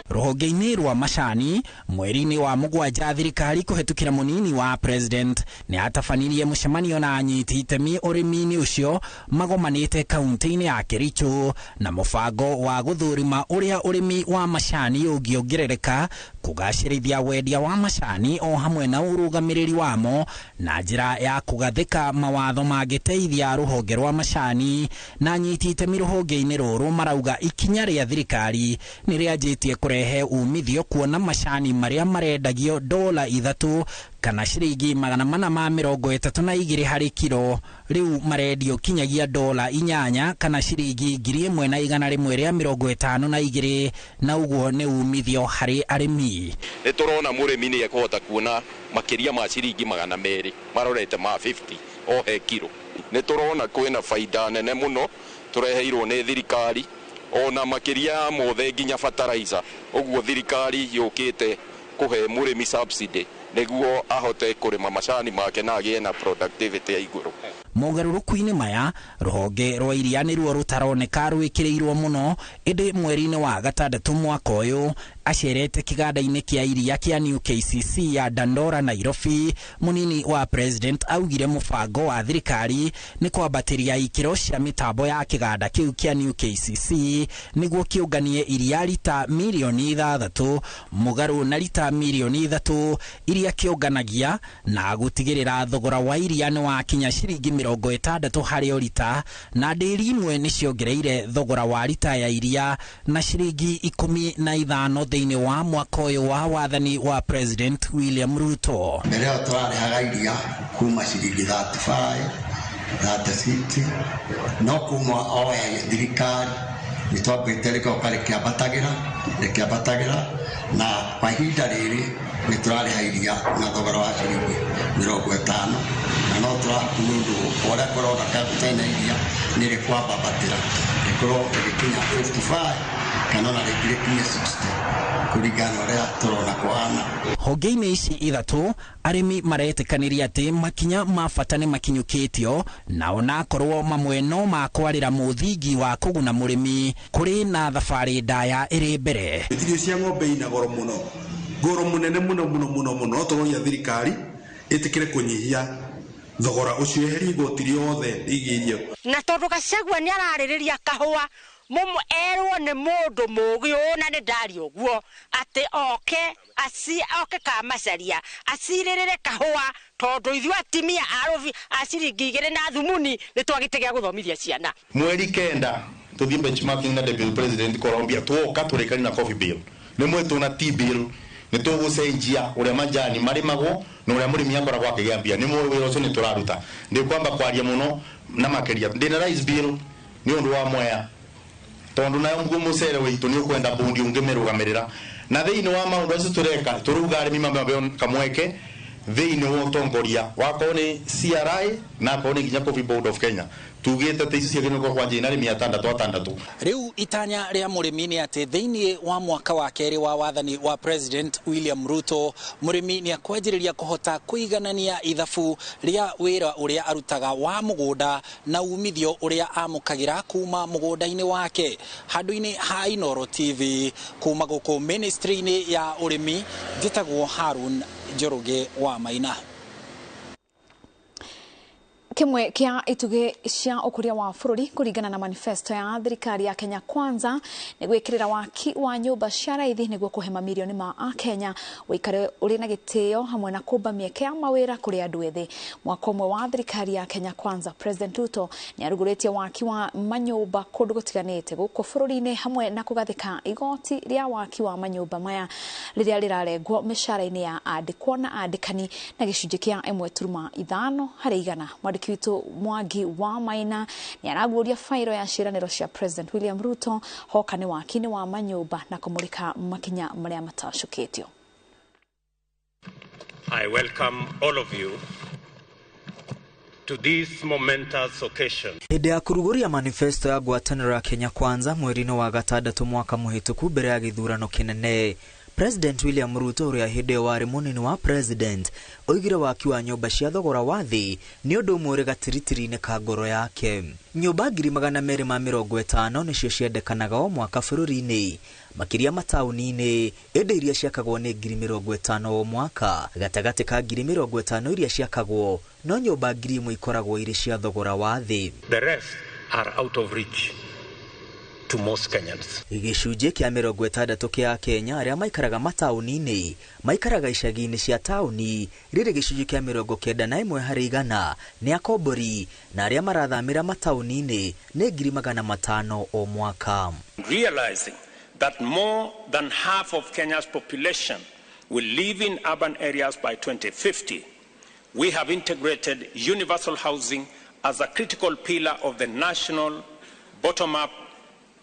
Ruhonge-ini rwa macani mweri-ini wa mugwanja thirikari kuhetukira munini wa president ni atafanirie mucemanio na anyiti itemi urimi-ini ucio magomanite kaunti-ini ya Kericho na mubango wa guthurima uria urimi wa macani ungiongerereka kugacirithia wendia wa macani o hamwe na urugamiriri wamo na njira ya kugathika mawatho mangiteithia ruhonge rwa macani. Na anyiti itemi ruhonge-ini ruru marauga ikinya ria thirikari ni rianjitie kurehe umithio kuona macani maria marendagio $3 kana ciringi 432 hari kilo riu marendio kinyagia $8 kana ciringi 1,152 na uguo ni umithio hari arimi. Ni turona murimi ni ekuhota kuona makiria ma ciringi 200 marorete ma 50 o he kilo. Ni turona kwina faida nene muno tureheirwo ni thirikari ona makiria mothe nginya fertilizer. Uguo thirikari yukite kuhe murimi subsidy niguo ahote kurima macani make na agie na productivity ya iguru. Mogaruruku-ini maya ruhonge rwa iria niruo rutaroneka rwikirirwo muno, indi mweri-ini wa gatandatũ mwaka uyu acerete kiganda-ini kia iria kia New KCC ya Dandora Nairobi, munini wa president augire mubango wa thirikari ni kwambatiria ikiro cia mitambo ya kiganda kiu kia New KCC niguo kiunganie iria lita milioni 6 mugaru na lita milioni 3 iria kiunganagia na gutigirira thogora wa iria ni wa kinya ciringi 60 hari o lita, na ndiri imwe ni ciongereire thogora wa lita ya iria na ciringi 15 thiini wa mwaka uyu wa wathani wa president William Ruto. Mbere yo twarehaga iria kuma ciringi 35 36 no kuma o ya thirikari ni twambite riko kare kiambatagira na kwa ihinda riri ni turareha iria na thogora wa ciringi 50 na no turakundu ora korona kabutena iria ni ri kwambatira ikoro ikinya 55 kana na rikire kinya 60 kurigana ria turona kwana. Honge-ini ici ithatu arimi maretikaniria ati makinya mabata ni makinyukitio na ona korwo mamwe no makwarira muthingi wa kuguna murimi kuri na thabari ndaya iri mbere. Irio cia ng'ombe ina goro munene muno toroya thirikari itikire kunyihia thogora ucio heri igoti riothe igirio na tondu Gachagua ni araririria kahua mumu erwo ni mundu mugi ona ni ndari uguo ati oke kamacaria aciririre kahua tondu ithu atimia arovi aciringigire na thumuni ni twagitegea guthomithia ciana mweri kenda tuthie benchmarking na deputy president Colombia tuoka turekani na coffee bill ni mwetu na tea bill ni tugucenjia uria majani marimagwo na uria murimi akoragwo akigambia ni mwe wira ucio ni turaruta ndi kwamba kwaria muno na makeria ndina rice bill ni undu wa mwea tondu nayo mucere witu ni ukwenda bundi ungimerugamirira na thiini wa maundu acio tureka turuga arimi mambe kamweke thiini wa utongoria wako ni CRI na ko ni ginya Coffee Board of Kenya tugite tisi ciagene kwa njina arimi 6 riu itanya ria murimi ni ati thiini wa mwaka wa keri wa wathani wa President William Ruto murimi ni akwanjiriria kuhota kuiganania ithabu ria wira uria arutaga wa mugunda na umithio uria amukagira kuma mugunda-ini wake handu-ini ha Inooro TV kuma guku ministry-ini ya urimi njitagwo Harun Njoroge wa Maina. Kimwe kia ituge cia ukuria wa bururi kuringana na manifesto ya thirikari ya Kenya Kwanza ni gwikirira waki wa nyumba cia raithi niguo kuhe mamilioni ma Akenya wikare uri na gitio hamwe na kumba mieke ya mawira kuri andu ethi. Mwaka umwe wa thirikari ya Kenya Kwanza, President Ruto ni aruguritie waki wa manyumba kundu gutiganite guku bururi-ini hamwe na kugathika igoti ria waki wa manyumba maya riria rirarengwo mishara-ini ya andikwo na andikani na gicunji kia 1.5 harĩ 100. Mwandiki witu Mwangi wa Maina ni araguria fairo ya ciraniro cia President William Ruto hoka ni wakini wa manyumba na kumulika makinya maria matacukitio. I welcome all of you to this momentous occasion. Hĩndĩ ya kuruguria manifesto ya ngwatanĩro ya Kenya Kwanza mweri-inĩ wa gatandatu mwaka mũhĩtũku mbere ya gĩthurano kĩnene, President William Ruto uria hĩndĩ wari munini wa president oigire waki wa nyumba cia thogora wa thĩ ni ũndũ ũmwe ũrĩ gatiritiri-inĩ ka ngoro yake. Nyumba 250 nicio ciendekanaga o mwaka bũrũri-inĩ makiria mataũni-inĩ, ĩndĩ iria ciakagwo nĩ 50,000 o mwaka, gatagatĩ ka 50,000 iria ciakagwo no nyumba 1,000 ikoragwo irĩ cia thogora wa thĩ. The rest are out of reach to most Kenyans. Gĩcunjĩ kĩa 60 kia Kenya arĩa maikaraga mataũni-inĩ maikaraga icagi-inĩ cia taũni, rĩrĩ gĩcunjĩ kĩa 91 harĩ 100 nĩ akombori na arĩa marathamĩra mataũni-inĩ nĩ 500,000 o mwaka. Realizing that more than half of Kenya's population will live in urban areas by 2050, we have integrated universal housing as a critical pillar of the national bottom-up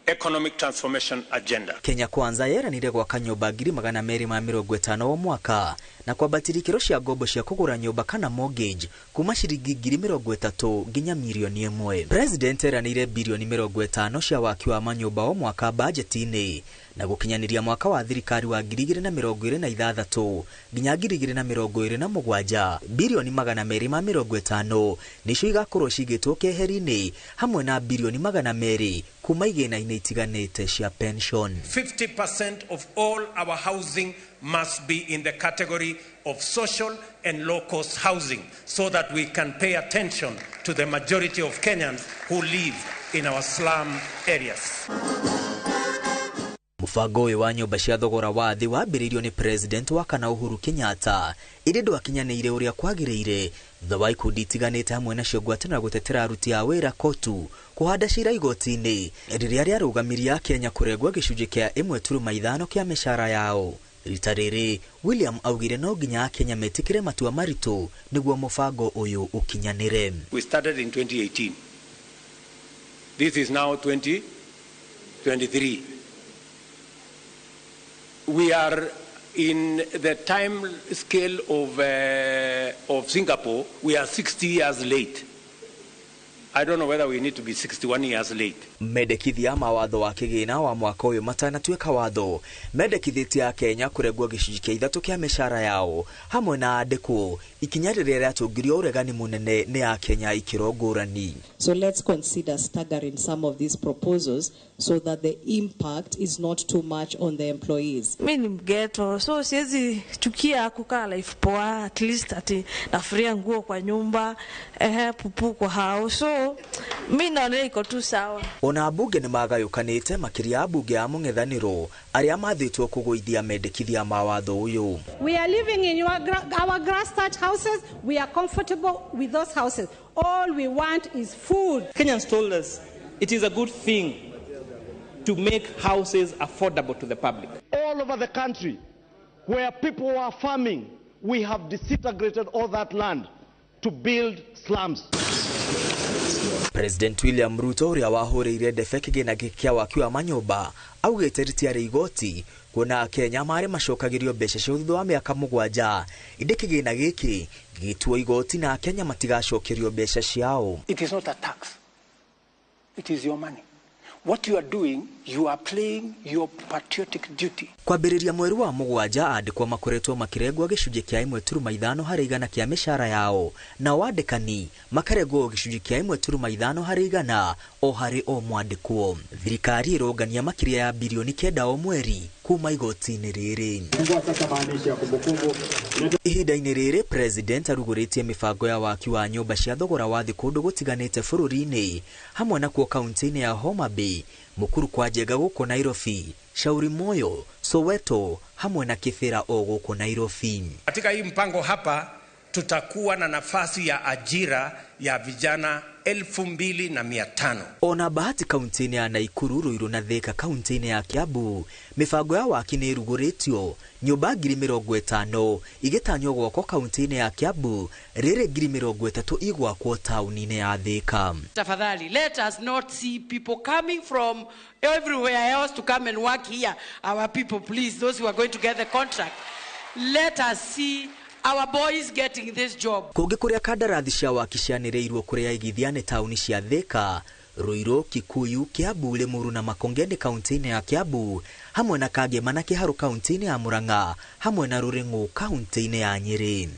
economic transformation agenda. Kenya Kwanza yeranire gwaka nyumba 250 o mwaka na kwambatĩria ikĩro cia ngombo cia kũgũra nyumba kana mortgage kuma ciringi 30,000 nginya milioni 1. President eranire bilioni 50 cia waki wa manyumba o mwaka budget-inĩ na gukinyanĩria mwaka wa thirikari wa 2026 nginya 2027 bilioni 250 nicio igakorwo cigĩtwo keheri-inĩ hamwe na bilioni 200 kuma igĩna-inĩ itiganĩte cia pension. 50% of all our housing must be in the category of social and low-cost housing so that we can pay attention to the majority of Kenyans who live in our slum areas. Mũbango ũyũ wa nyũmba cia thogora wa thĩ wambĩrĩirio nĩ President wa kana Uhuru Kenyatta ĩrĩ ndwakinyanĩire ũrĩa kwagĩrĩire thutha wa ikundi itiganĩte hamwe nacio ngwatanĩro gũtetera aruti a wĩra kotu kũhanda cira igoti-inĩ rĩrĩa rĩarũgamirie Kenya kũrengwo gĩcunjĩ kĩa 1.5 kĩa mĩcara yao. Rita rĩrĩ William augire no nginya Kenya metĩkĩre matua maritũ nĩguo mũbango ũyũ ũkinyanĩre. We started in 2018. This is now 2023. We are in the time scale of Singapore. We are 60 years late. I don't know whether we need to be 61 years late. Mendekithia mawatho wa kigina wa mwaka uyu matanatuika watho mendekithĩtie Kenya kuregwo gĩcunjĩ kĩa 3 kĩa mĩcara yao hamwe na andĩkwo ikinya rĩrĩa rĩatũngirio ũregani mũnene nĩ Kenya ikĩro ngũrani. So let's consider staggering some of these proposals so that the impact is not too much on the employees. Mimi ni mgeto, so siwezi chukia kukaa life poa, at least ati nafuria nguo kwa nyumba, pupu kwa house. So mimi naona iko tu sawa. Ona bunge nĩ magayũkanĩte makĩria abunge a mũng'ethanĩro arĩa mathĩtwo kũgũithia mendekithia mawatho ũyũ. We are living in our grass thatch houses. We are comfortable with those houses. All we want is food. Kenyans told us it is a good thing to make houses affordable to the public. All over the country where people are farming, we have disintegrated all that land to build slums. President William Ruto ũrĩa wahũrĩire ndebe kĩgĩna kĩa waki wa manyũmba augĩte rĩtiarĩ igoti kuona Kenya marĩ macokagĩrio mbeca cia thutha wa mĩaka 7 ĩndĩ kĩgĩna gĩkĩ gĩtuo igoti na Kenya matigacokerio mbeca ciao. It is not a tax. It is your money. What you are doing, you are playing your patriotic duty. Kwambĩrĩria mweri wa 7 andĩkwo makoretwo makĩregwo gĩcunjĩ kĩa 1.5 harĩ igana kĩa mĩcara yao na wandĩkani makaregwo gĩcunjĩ kĩa 1.5 harĩ igana o harĩ o mwandĩkwo. Thirikari ĩrongania makĩria ya bilioni 9 o mweri kuma igoti-inĩ rĩrĩ. Ihinda-inĩ rĩrĩ president arugũrĩtie mĩbango ya waki wa nyũmba cia thogora wa thĩ kũndũ gũtiganĩte bũrũri-inĩ hamwe na kuo kaunti-inĩ ya Homa Bay, Mukuru kwa Njenga gũkũ Nairobi, Shauri Moyo, Soweto hamwe na Kibera o gũkũ Nairobi. Katika hii mpango hapa tutakuwa na nafasi ya ajira ya vijana 2,500. Ona Bahati kaunti-inĩ ya Naikuru, Ruiru na Thika kaunti-inĩ ya Kiambu, mibango ya waki nĩ ĩrugũrĩtio nyũmba 50,000 igĩtanywo gwakwo kaunti-inĩ ya Kiambu, rĩrĩ 30,000 igwakwo taũni-inĩ ya Thika. Tafadhali, let us not see people coming from everywhere else to come and work here. Our people, please, those who are going to get the contract, let us see our boys getting this job. Kũngĩ kũrĩa kandarathi cia waki cianĩrĩirwo kũrĩa igithia nĩ taũni cia Thika, Ruiru, Kikuyu, Kiambu, Limuru na Makongeni kaunti-inĩ ya Kiambu, hamwe na Kangema na Kiharu kaunti-inĩ ya Murang'a, hamwe na Ruring'u kaunti-inĩ ya Nyeri.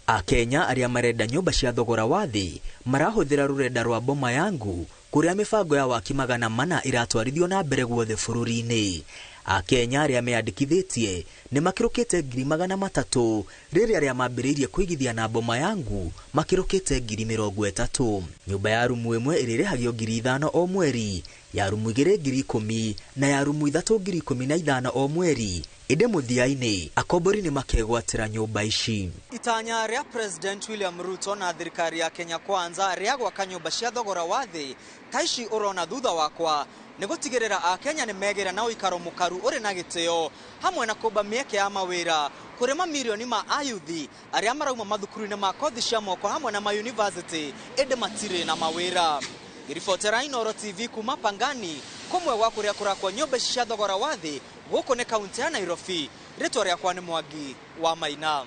Akenya arĩa marenda nyũmba cia thogora wa thĩ marahũthĩra rũrenda rwa Boma Yangu kũrĩa mĩbango ya waki 400 iratwarithio na mbere guothe bũrũri-inĩ. Akenya arĩa meyandĩkithĩtie nĩ makĩrũkĩte 300,000 rĩrĩa arĩa mambĩrĩirie kũigithia na Boma Yangu makĩrũkĩte 30,000. Nyũmba ya rumu ĩmwe ĩrĩrĩhagio 5,000 o mweri, ya rumu 2 10,000 na ya rumu 3 15,000 o mweri. Inde mũthia-inĩ akombori nĩ makegwatĩra nyũmba ici. Itanya rĩa President William Ruto na thirikari ya Kenya Kwanza rĩa gwaka nyũmba cia thogora wa thĩ ta ici ũrona thutha wakwa nĩ gũtigĩrĩra Akenya nĩ megĩra na ũikaro mũkaru ũrĩ na gĩtĩo hamwe na kũmba mĩeke ya mawĩra kũrĩ mamirioni ma ayuthi arĩa marauma mathukuru-inĩ ma kothi cia moko hamwe na mayunivasĩtĩ ĩndĩ matirĩ na mawĩra. Ngĩribotera Inooro TV kuma Pangani, kũmwe gwa kũrĩa kũrakwo nyũmba cia thogora wa thĩ gũkũ nĩ kaunti ya Nairobi. Rĩtwa rĩakwa nĩ Mwangi wa Maina.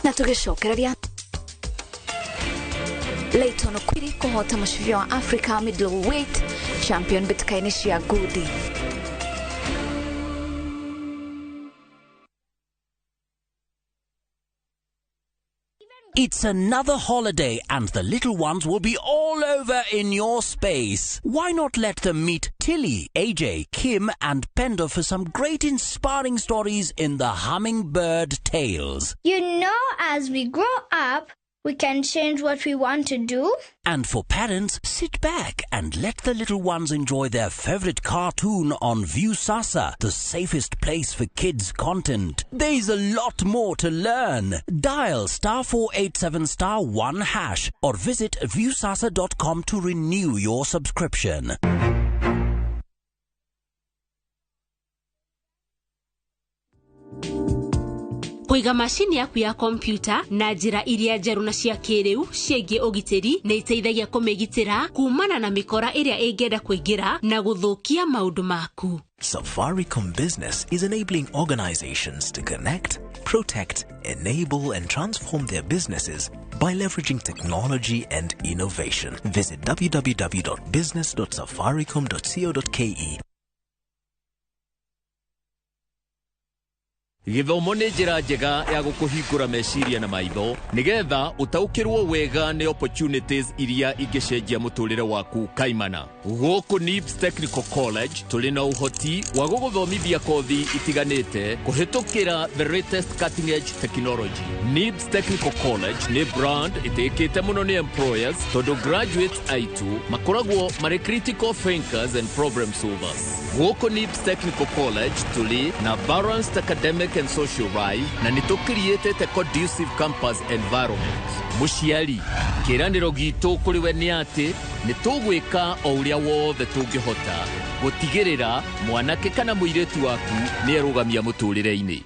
Na tũgĩcokereria Leighton Okwiri kũhota mũcibia wa Africa middleweight champion mbĩtĩka-inĩ cia ngudi. It's another holiday and the little ones will be all over in your space. Why not let them meet Tilly, AJ, Kim and Pendo for some great inspiring stories in the Hummingbird Tales. You know, as we grow up, we can change what we want to do. And for parents, sit back and let the little ones enjoy their favorite cartoon on Viusasa, the safest place for kids' content. There's a lot more to learn. Dial *487*1# or visit viusasa.com to renew your subscription. kwiga mashini yaku ya kompyuta na njira iria njeru na cia kiriu ciĩgiĩ ũgitĩri nĩ iteithagia kũmĩgitĩra kumana na mĩkora ĩrĩa ĩngĩenda kũingĩra na gũthũkia maũndũ maku. Safaricom Business is enabling organizations to connect, protect, enable, and transform their businesses by leveraging technology and innovation. Visit www.business.safaricom.co.ke. Githomo nĩ njĩra njega ya gũkũhingũra meciria na maitho nigetha ũtaũkĩrwo wega nĩ opportunities iria ingĩcenjia mũtũrĩre waku kaimana. Gũkũ NIBS Technical College tũrĩ na ũhoti wa gũgũthomithia kothi itiganĩte kũhĩtũkĩra the latest cutting edge technology. NIBS Technical College nĩ brand ĩtĩkĩte mũno nĩ employers tondũ graduates aitũ makoragwo marĩ critical thinkers and problem solvers. Gũkũ NIBS Technical College tũrĩ na balanced academic and social life na nito created a conducive campus environment. Mũciari, kĩranĩro gitũ kũrĩ we nĩ atĩ nĩ tũgwĩka o ũrĩa wothe tũngĩhota gũtigĩrĩra mwanake kana mũirĩtu waku nĩ arũgamia mũtũrĩre-inĩ.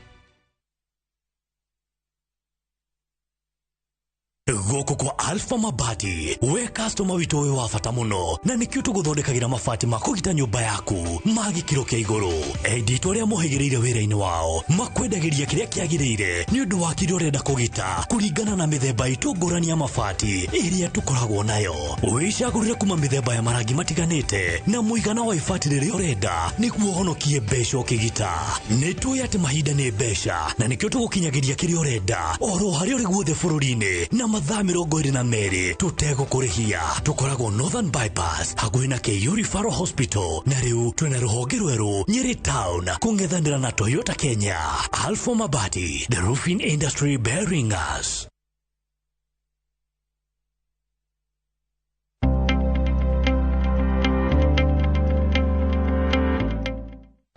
Gũkũ kwa Alpha Mabati, we customer witũ ũyũ wa bata mũno na nĩkĩo tũgũthondekagĩra mabati ma kũgita nyũmba yaku ma gĩkĩro kĩa igũrũ. Enditũ arĩa mohĩgĩrĩire wĩra-inĩ wao makwendagĩria kĩrĩa kĩagĩrĩire nĩ ũndũ wa kĩrĩa ũrenda kũgita kũringana na mĩthemba itũ ngũrani ya mabati ĩrĩa tũkoragwo nayo. Wĩcagũrĩre kuma mĩthemba ya marangi matiganĩte na mũigana wa ibati rĩrĩa ũrenda nĩguo ũhonokie mbeca ũkĩgita. Nĩtũĩ atĩ mahinda nĩ mbeca na nĩkĩo tũgũkinyagĩria kĩrĩa ũrenda oro harĩa ũrĩ guothe bũrũri-inĩ na mathaa 22 tutegũkũrĩhia. Tũkoragwo Northern Bypass hakuhĩ na KU Referral Hospital na rĩu twĩna rũhonge rwerũ Nyeri Town kũng'ethanĩra na Toyota Kenya. Alpha Mabati, the roofing industry bearing us.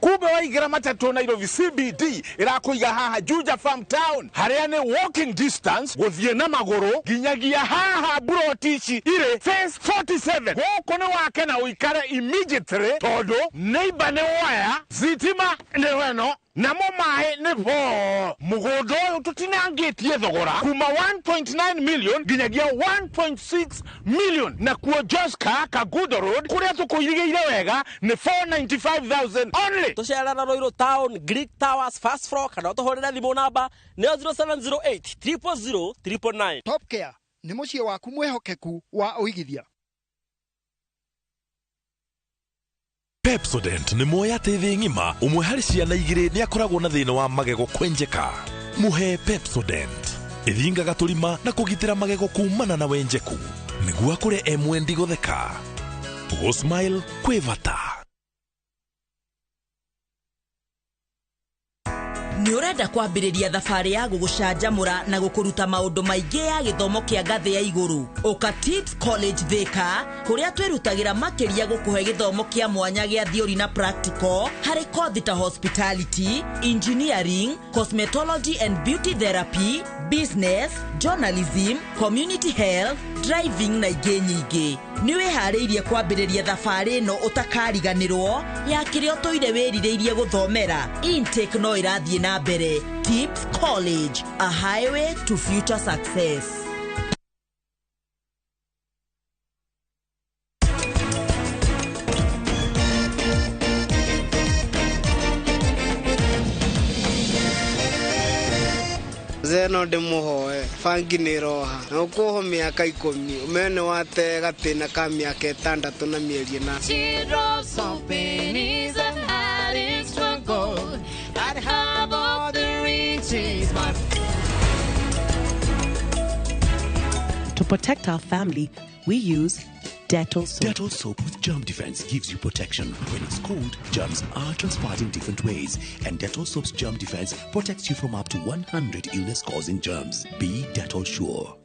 Kube waigira matatu Nairobi CBD irakuiga haha Juja Farm Town haria ni walking distance guthie na maguru ginyagia haha brotici ire phase 47 guku ni wake na uikare immediately todo neighbor ni waya zitima ni weno na momahe ni bo mugondo tutinangitie thogora kuma 1.9 million ginyagia 1.6 million na kuo Joska Kagudo Road kuria tukuirigeire wega ni 495,000 only. Tucerana Roiro Town, Greek Towers, first floor, kana tuhorera thimo namba ni 0708 000 999. Top Care ni muciĩ waku mwehokeku wa uigithia. Pepsodent ni moya tethi ngima umwe hari ciana igĩrĩ nĩ akoragwo na thĩna wa magego kwenjeka. Muhe Pepsodent ithingaga tũrima na kũgitĩra magego kumana na wenjeku nĩguo akũre emwendi gũtheka. Go smile kwĩvata. Nĩ ũrenda kwambĩrĩria thabarĩ ya gũgũcanjamũra na gũkũruta maũndũ maingĩ ya gĩthomo kĩa ngathĩ ya igũrũ. Ũka Tips College Thika kũrĩa twĩrutagĩra makĩria gũkũhe gĩthomo kĩa mwanya gĩa theory na practical harĩ kothi ta hospitality, engineering, cosmetology and beauty therapy, business, journalism, community health, driving na ingĩ nyingĩ. Nĩ wĩharĩirie kwambĩrĩria thabarĩ ĩno ũtakariganĩrwo ya kĩrĩa ũtũire wĩrirĩirie gũthomera. Intake no ĩrathiĩ na mbere. Tips College, a highway to future success. Zeno de muhoe fangi ni roha na ukuho miaka 10 umene wate gatina ka miaka 6 na mieri na She drove some pennies and addicts to gold. I'd have all the riches, but to protect our family, we use Dettol soap. Dettol soap with germ defense gives you protection. When it's cold, germs are transferred in different ways. And Dettol soap's germ defense protects you from up to 100 illness-causing germs. Be Dettol sure.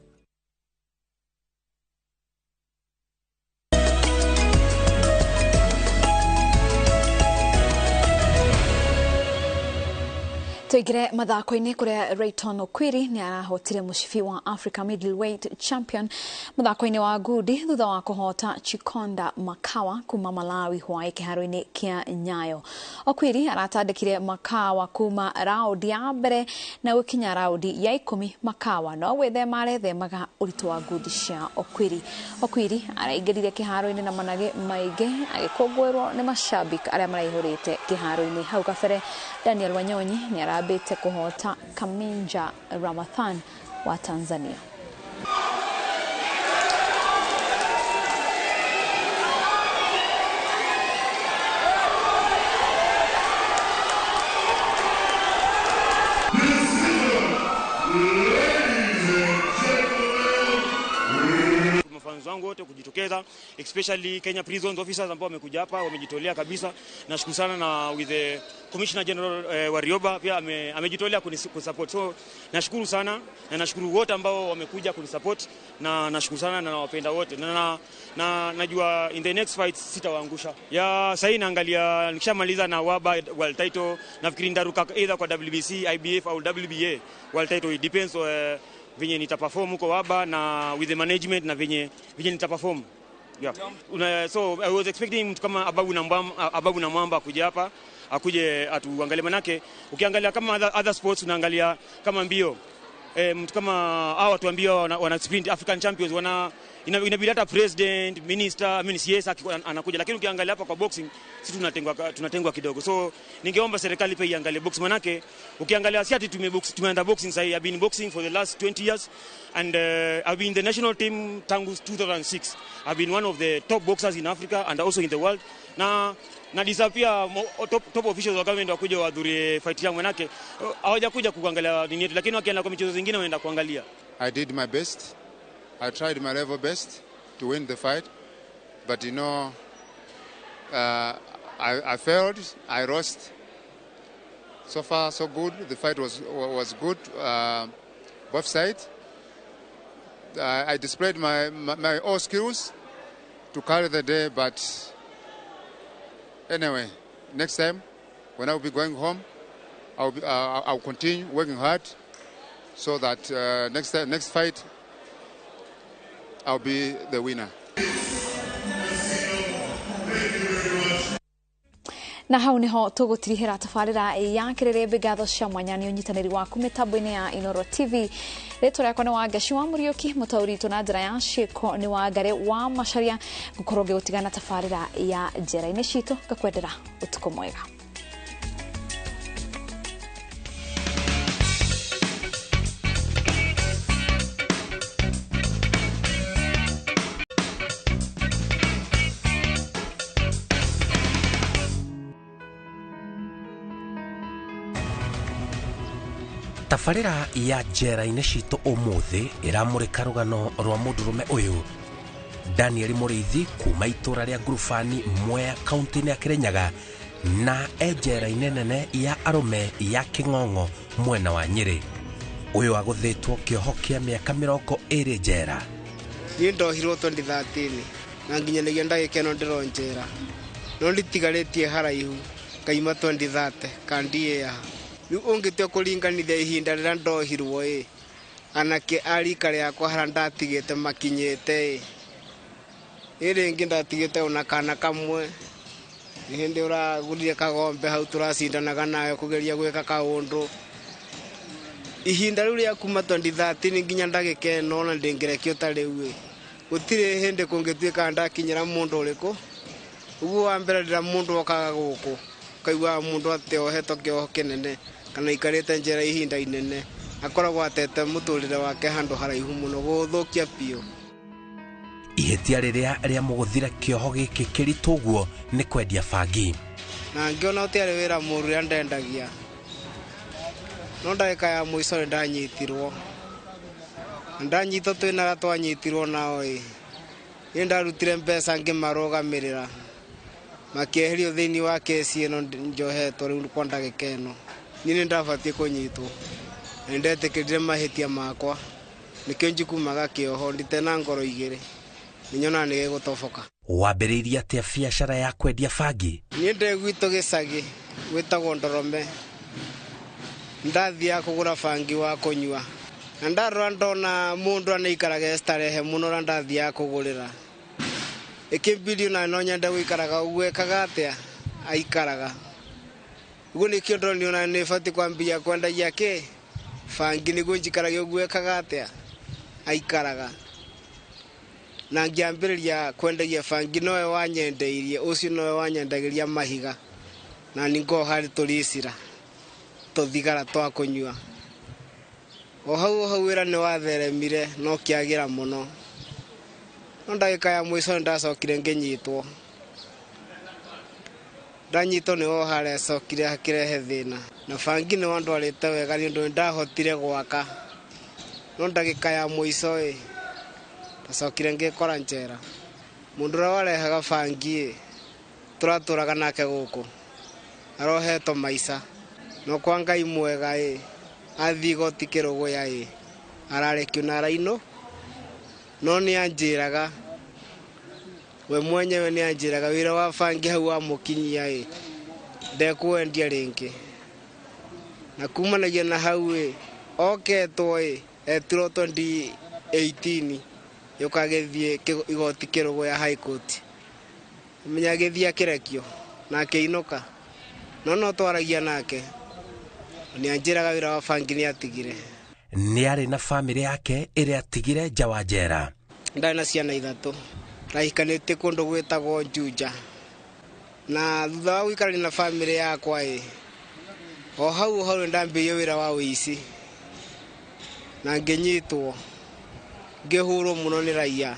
Tuigire mathako-inĩ kuria Rayton Okwiri ni arahotire mucibi wa Africa Middleweight Champion mathako-inĩ wa ngundi thutha wa kuhota Chikonda Makawa kuma Malawi hwaĩ kĩharo-inĩ kĩa Nyayo. Okwiri aratandĩkire Makawa kuma raundi ya mbere na gũkinya raundi ya 10. Makawa no gwĩthema arethemaga ũritũ wa ngundi cia Okwiri. Okwiri araingĩrire kĩharo-inĩ na manage maingĩ agĩkũngũĩrwo nĩ macambik arĩa maraihũrĩte kĩharo-inĩ. Hau kabere Daniel Wanyonyi ni arambĩte kuhota Kaminja Ramadhan wa Tanzania. Wangu wote kujitokeza, especially Kenya Prisons officers ambao wamekuja hapa wamejitolea kabisa. Nashukuru sana na with the Commissioner General Warioba pia amejitolea kunisupport. So nashukuru sana na nashukuru wote ambao wamekuja kunisupport na nashukuru sana na nawapenda wote. Na najua in the next fight sitawaangusha. Ya sasa naangalia nikishamaliza na WABA world title nafikiri ndaruka either kwa WBC, IBF au WBA world title. It depends venye nitaperform huko WABA na with the management na venye nitaperform. Yeah. So I was expecting mtu kama Ababu na Mwamba kuja hapa akuje atuangalie, manake ukiangalia kama other sports unaangalia kama mbio mtu kama hao watu ambao wana sprint African champions inabidi hata president, minister, yes anakuja, lakini ukiangalia hapa kwa boxing sisi tunatengwa kidogo. So ningeomba serikali pia iangalie boxing, manake ukiangalia si ati tumeenda boxing sasa. I've been boxing for the last 20 years and I've been in the national team tangu 2006. I've been one of the top boxers in Africa and also in the world. Na disappear top officials wa government wakuja wadhurie fight yangu, manake hawajakuja kuangalia nini yetu, lakini wakienda kwa michezo zingine waenda kuangalia. I did my best. I tried my level best to win the fight, but you know, I failed. I lost. So far, so good. The fight was good, both sides. I displayed my all skills to carry the day, but anyway, next time when I'll be going home, I'll continue working hard so that next fight I'll be the winner. Na hau niho tugutirihira tafarira ya kirerebe gatho cia mwanya ni unyitaniri waku mitambo-ini ya Inooro TV. Rĩtwa rĩakwa nĩ Wangaci wa Mũriũki, mũtaũri na njĩra ya ciĩko nĩ Wangari wa Macharia. Ngũkorwo ngĩgũtigana tafarira ya njĩra-inĩ citũ, ngakwendera ũtukũ mwega. Tafarira ya njera-inĩ citũ ũmũthĩ ĩramũrĩka rũgano rwa mũndũrũme ũyũ Daniel Mũrĩithi kuma itũra rĩa Ngurubani, Mwea, kaunti-inĩ ya Kirinyaga, na njera-inĩ nene ya arũme ya Kĩng'ong'o mwena wa Nyĩrĩ. Ũyũ agũthĩtwo kĩoho kĩa mĩaka 20 njera. Niĩ ndohirwo 2013 na nginyagia ndagĩka ĩno ndĩronjera, no nditigarĩtie haraihu kaima 2030 kandiĩa. Rĩu ũngĩtua kũringanithia ihinda rĩrĩa ndohirwo anake arika rĩakwa hara ndatigĩte makinyĩte rĩngĩ ndatigĩte ona kana kamwe. Nĩ hĩndĩ ũragũrire kagombe hau tũracindanaga nayo kũgeria gwĩka kaũndũ. Ihinda rĩu rĩa kuma 2013 nginya ndagĩka ĩno na ndĩngĩrekio ta rĩu gũtirĩ hĩndĩ kũngĩtuĩka ndakinyĩra mũndũ ũrĩkũ. Ũguo wa mbere rĩrĩa mũndũ okaga gũkũ kaigua mũndũ ateohetwo kĩoho kĩnene kana ikarĩte njera ihinda inene, akoragwo atete mũtũrĩre wake handũ haraihu mũno gũthũkia piũ. Ihĩtia rĩrĩa rĩamũgũthire kĩoho gĩkĩ kĩritũ ũguo nĩ kwendia bangi. Na ngĩona ũtiarĩ wĩra mũru ũrĩa ndendagia, no ndagĩka ya mũico ndanyitirwo. Ndanyitwo twĩna twanyitirwo nao nĩ ndarutire mbeca ngĩmarũgamĩrĩra, makĩeherio thĩinĩ wa kesi ĩno njohetwo rĩu kwa ndagĩka ĩno. Niĩ nĩ ndabatiĩ kũnyitwo, na ndetĩkĩrire mahĩtia makwa, nĩkĩo njikumaga kĩoho ndite na ngoro igĩrĩ, nĩnyona nĩ gĩgũtoboka. Wambĩrĩirie atĩa biacara ya kwendia bangi? Niĩ ndĩ gwitũ gĩcagi gwĩtagwo Ndorome, ndathia kugura bangi wa kunyua na ndarora ndona mundu anaikaraga starehe muno na ndathia kugurira ikibidi na no nyenda guikaraga ugwekaga atia aikaraga ugu ni kiondo ni ona ni fati kwambia kwenda yake bangi ni gunjikaraga ugwekaga atia aikaraga na ngiambiriria kwendagia bangi noe wanyendeirie ucio noe wanyendagiria mahiga na ningo hari tulisira tuthigara twa kunyua o hau wira ni watheremire no kiagira muno no ndagika ya mwiso ndacokire nginyitwo ndanyitwo ni o hare cokire hakirehe thina na bangi ni wandwarite wega ni ndu ndahotire gwaka no ndagika ya mwiso ndacokire ngikora njera mundu ra warehaga bangi turaturaga nake guku aroheto maisa no kwa Ngai mwega athi goti kirogo ya ararekio na raino no ni anjiraga we mwenyewe ni anjiraga wira wa bangi hau wa mukinyia ndekwendia ringi na kumanagia na hau oketwo etiro 2018 yukagethie igoti kirogo ya high court menya gethia kirekio na keinuka no twaragia nake ni anjiraga wira wa bangi ni atigire ni ari na family yake iri atigire nja wa njera ndana ciana ithatu raikanite kundu gwitagwo Juja na thutha wa guikarania na family yakwa o hau ndambirie wira wa wici na nginyitwo ngihurwo muno ni raia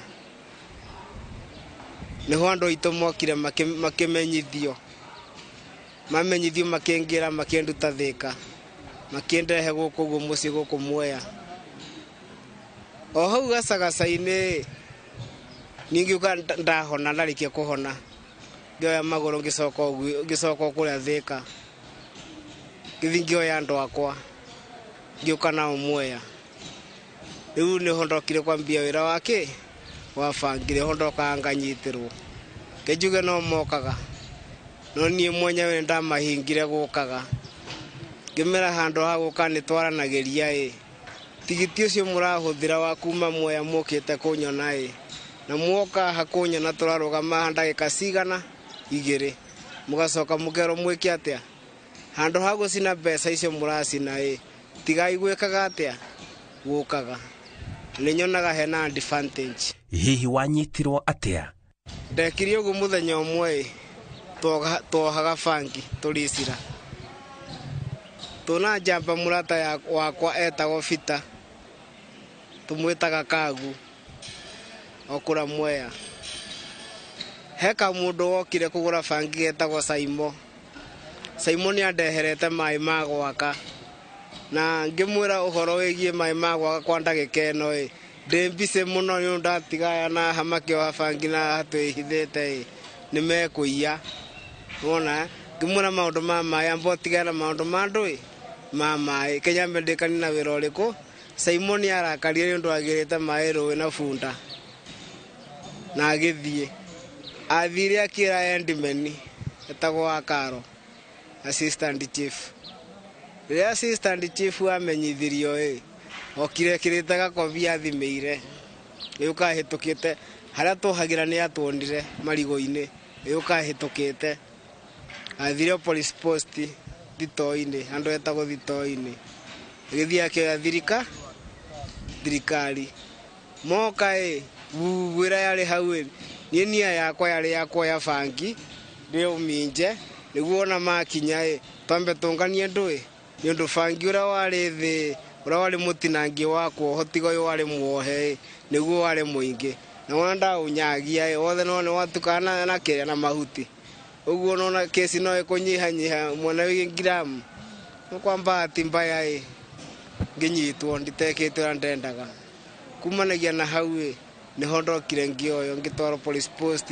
ni hwando itomokire makimenyithio makingira makienduta thika makiendehe guku guo muci guku Mwea o hau gacagacaine ningiuka ndahona ndarikia kuhona ngioya maguru ngicoka kuria thika ngithingio ya andu akwa ngiuka nao Mwea riu ni hondokire kwambia wira wake wa bangire hondoka nganyitirwo ngijuge no mokaga no nie mwenyewe ndamahingire gukaga ngimera handu ha guka ni twaranageria tigiti ucio murahuthira wa kuma Mwea mukite kunyona na muoka hakunyona turarugama handagika cigana igiri mugacoka mukero mwiki atia handu ha gucina mbeca icio muracina tigai gwikaga atia gukaga ninyonaga hena advantage hihi wanyitirwo atia ndekiri ugu muthenya umwe twohaga bangi tulisira tuna jamba murata wakwa etagwo Fita tumwitaga Kagu okura Mwea heka mundu wokire kugura bangi getagwo Saimo ni andeherete mai ma gwaka na ngimwira uhoro wigie mai ma gwaka kwa ndagika eno ndembise muno ni ndatigaya na hamaki wa bangi na hatwihithite ni mekuiya wona ngimwira maundu ma mai ambotigana maundu ma ndu ma mai Kenya medikani na wira uriku Saimo ni arakarie ni ndu agirite mai ruwi na funda na agithie athire akira endimeni etagwo Akaro assistant chief the assistant chief amenyithirio okire kiritaga kovia thimeire yuka hitukite haria tuhagira ni atwondire marigo-ini yuka hitukite athire police post thito-ini andu etagwo thito-ini githia akioya thirikari moka wira yari hau nie nia yakwa yari yakwa ya bangi ndio minje niguo na makinya twambe tunganie ndui ni undu bangi ura wari thi ura wari mutinangi wakwo hotigo yo wari muohe niguo wari muingi na wona ndaunyagia wothe no ni watukana na kiria na mahuti uguo no kesi no ikunyihanyiha mwana wi gram no kwamba timbaya nginyitwo nditekete ura ndendaga kumanagia na hau ni hondokire ngioyo ngitwaro police post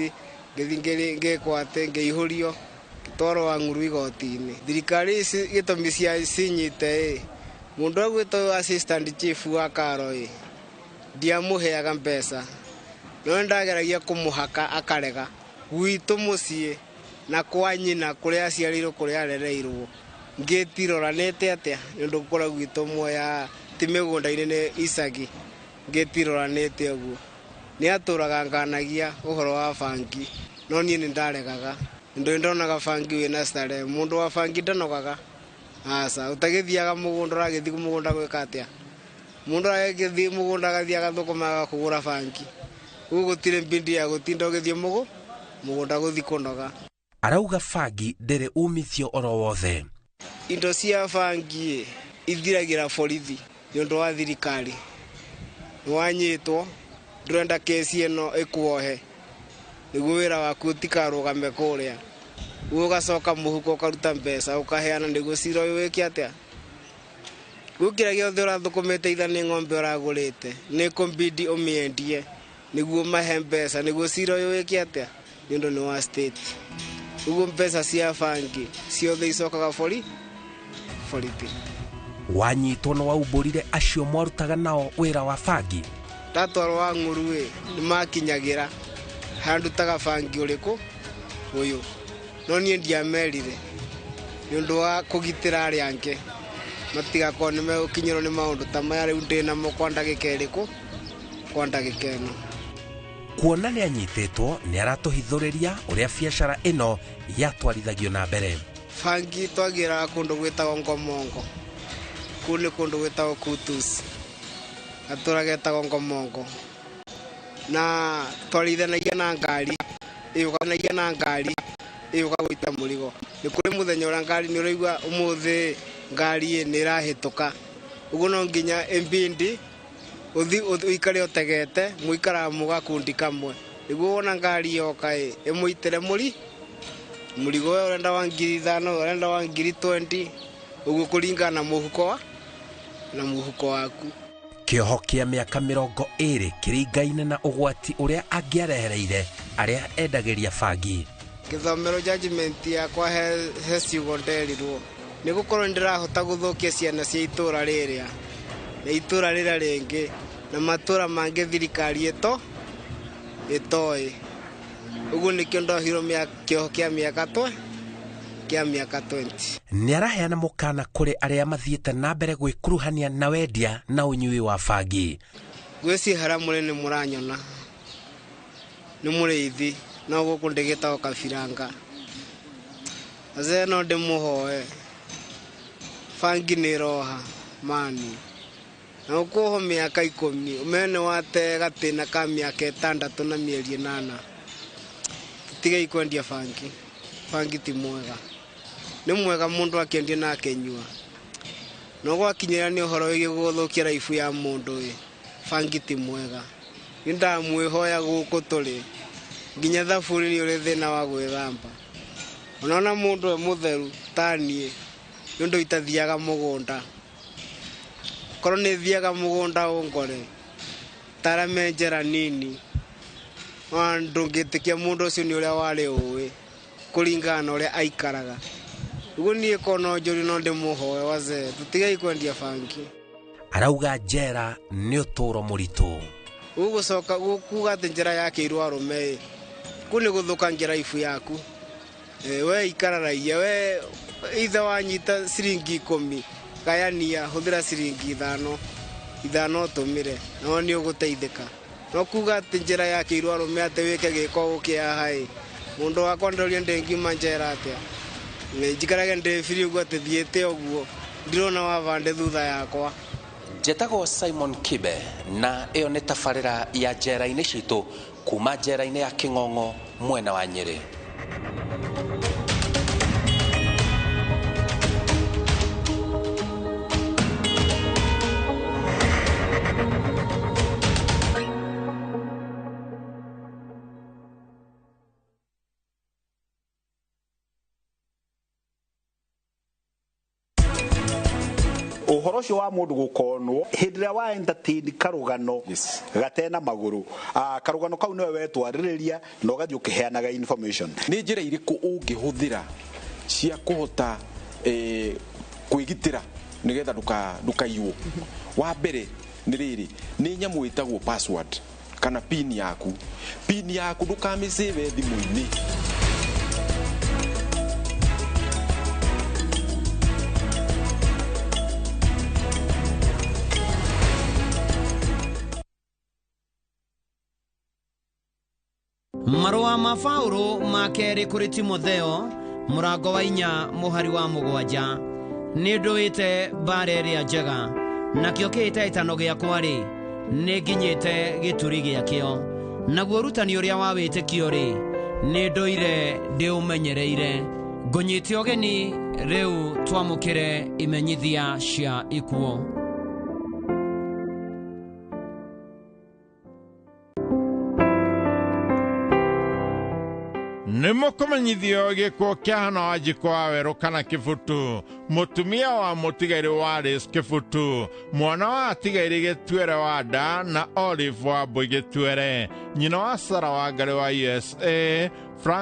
ngikwate ngiihurio ngitwaro wang'uru igoti-ini thirikari gitumi cia cinyite mundu agwito assistant chief wa Karo ndiamuheaga mbeca no ndageragia kumuhaka akarega gwitu mucie na kwa nyina kuria aciarirwo kuria arereirwo ngetiroranete atia ndu gukora gwito moya timegunda inene isagi ngetiroranete uguo ni aturaga nganagia uhoro wa bangi no nie ni ndaregaga ndu ndonaga bangi wina stare mundu wa bangi ndanogaga asa utagithiaga mugunda ragithi mugunda gwika atia mundu agithi mugunda gathiaga thukuma kugura bangi ugutire mbindi ya gutinda ugithie mugunda guthi kunoga arauga bangi ndere umithio oro wothe indo cia bangi ithiragira borithi nondu wa thirikari wanyitwo ndurenda kesi eno ikuohe niguo wira waku utikarugame kuria ugacoka muhuko ukaruta mbeca ukaheana niguo cira uyu wiki atia gukira giothe urathukumite itha ni ng'ombe uragurite ni kumbidi umiendie niguo mahe mbeca niguo cira uyu wiki atia nindo ni wa state uguo mbeca cia bangi ciothe icokaga borithi wanyitwo no waumburire acio mwarutaga nao wira wa bangi tatwaro wa ng'urue ni makinyagira handutaga bangi uriku uyu no nie ndiamerire nundu wa kugitira ari ange matiga kone me ukinyiro ni maundu ta maya riu ndina mo kwa ndagika iriku kwa ndagika eno kuona ni anyititwo ni aratuhithuriria uria biacara ino yatwarithagio na mbere bangi twagira kundu gwitagwo ngomongo kune kundu gwitagwo kutusi aturageta ngomongo na twarithanagia na ngari iyukanagia na ngari iyukagwita murigo ni kuri muthenya ura ngari ni uraigwa umuthi ngari ni irahituka uguo no nginya mbindi uthi uikare utegete muikara mugakundi kamwe niguo wona ngari yoka imuitire murigo we urenda wa 5,000 urenda wa 20 uguo kuringana na muhuko waku kioho kia miaka 20 kiringaine na ugwati uria angiarehereire aria endagiria bangi githomero judgment yakwa he ciugo nderirwo ni gukorwo ndirahota guthukia ciana cia itura riria na itura rira ringi na matura mangi thirikari itoi uguo nikio ndohirwo kioho kia miaka 20 ni araheana mukana kuri aria mathiete na mbere gwikuruhania na wendia na unyui wa bangi gweci haramure ni muranyona ni muriithi no guku ndigita o kabiranga aze no ndimuhoe bangi ni roha mani na ukuho miaka 10 umene wate gatina ka miaka 6 na mieri 8 tiga ikwendia bangi ti mwega ni mwega mundu akendia na akenyua no gwakinyira ni uhoro wigi guthukia raifu ya mundu bangi ti mwega ndamwihoya guku turi nginya thaburi ni uri thina wa gwithamba unaona mundu mutheru tanie nundu itathiaga mugunda korwo ni thiaga mugunda ungore tarame njera nini ndungitikia mundu ucio ni uria wari uwi kuringana na uria aikaraga uguo nie kono njuri no ndimuhoe waze tutigai kwendia bangi arauga njera ni uturo muritu ugucoka kuga ati njira yake iru arume kuni guthukangira ifu yaku we ikararaia we itha wanyita ciringi 10 gayania huthira ciringi 5 tumire no ni uguteithika no kuga ati njira yake iru arume ate wike giko ukia hai mundu wakwa ndoria ndengiuma njera atia njikarage ndefiri uguo ati thiete uguo ndirona wavande thutha yakwa Njetago Simon Kibe na iyo ni tabarira ya njera-ini citu kuma njera-ini ya King'ong'o mwena wa Nyeri. uhoro cio wa mundu gukonwo hindira wa entertain karugano gatena maguru karugano kau niwe wetwaririria na ugathi ukiheanaga information ni njira iriku ungihuthira cia kuhota kwigitira nigetha ndukaiwo wa mbere ni riri ni nyamu itagwo password kana pin yaku ndukamicave thimu-ini Marua ma Paulo ma keri kuri Timotheo murango wa 4 muhari wa 7 ni nduite bareria njega nakio kiite itano giakwa ri ni nginyite gituri giakio naguo rutani uria wa witikio ri ni nduire ndi umenyereire ngunyite ogeni riu twamukire imenyithia cia ikuo. Nimo kumenyithio gikuo kia hana wajiko waweru kana kifutu mutumia wa mutigairi wa Ris Kifutu mwana wa atigairi Gitwere wa Da na Olive wa Bugitwere nyina wa Sara wa Ngari wa USA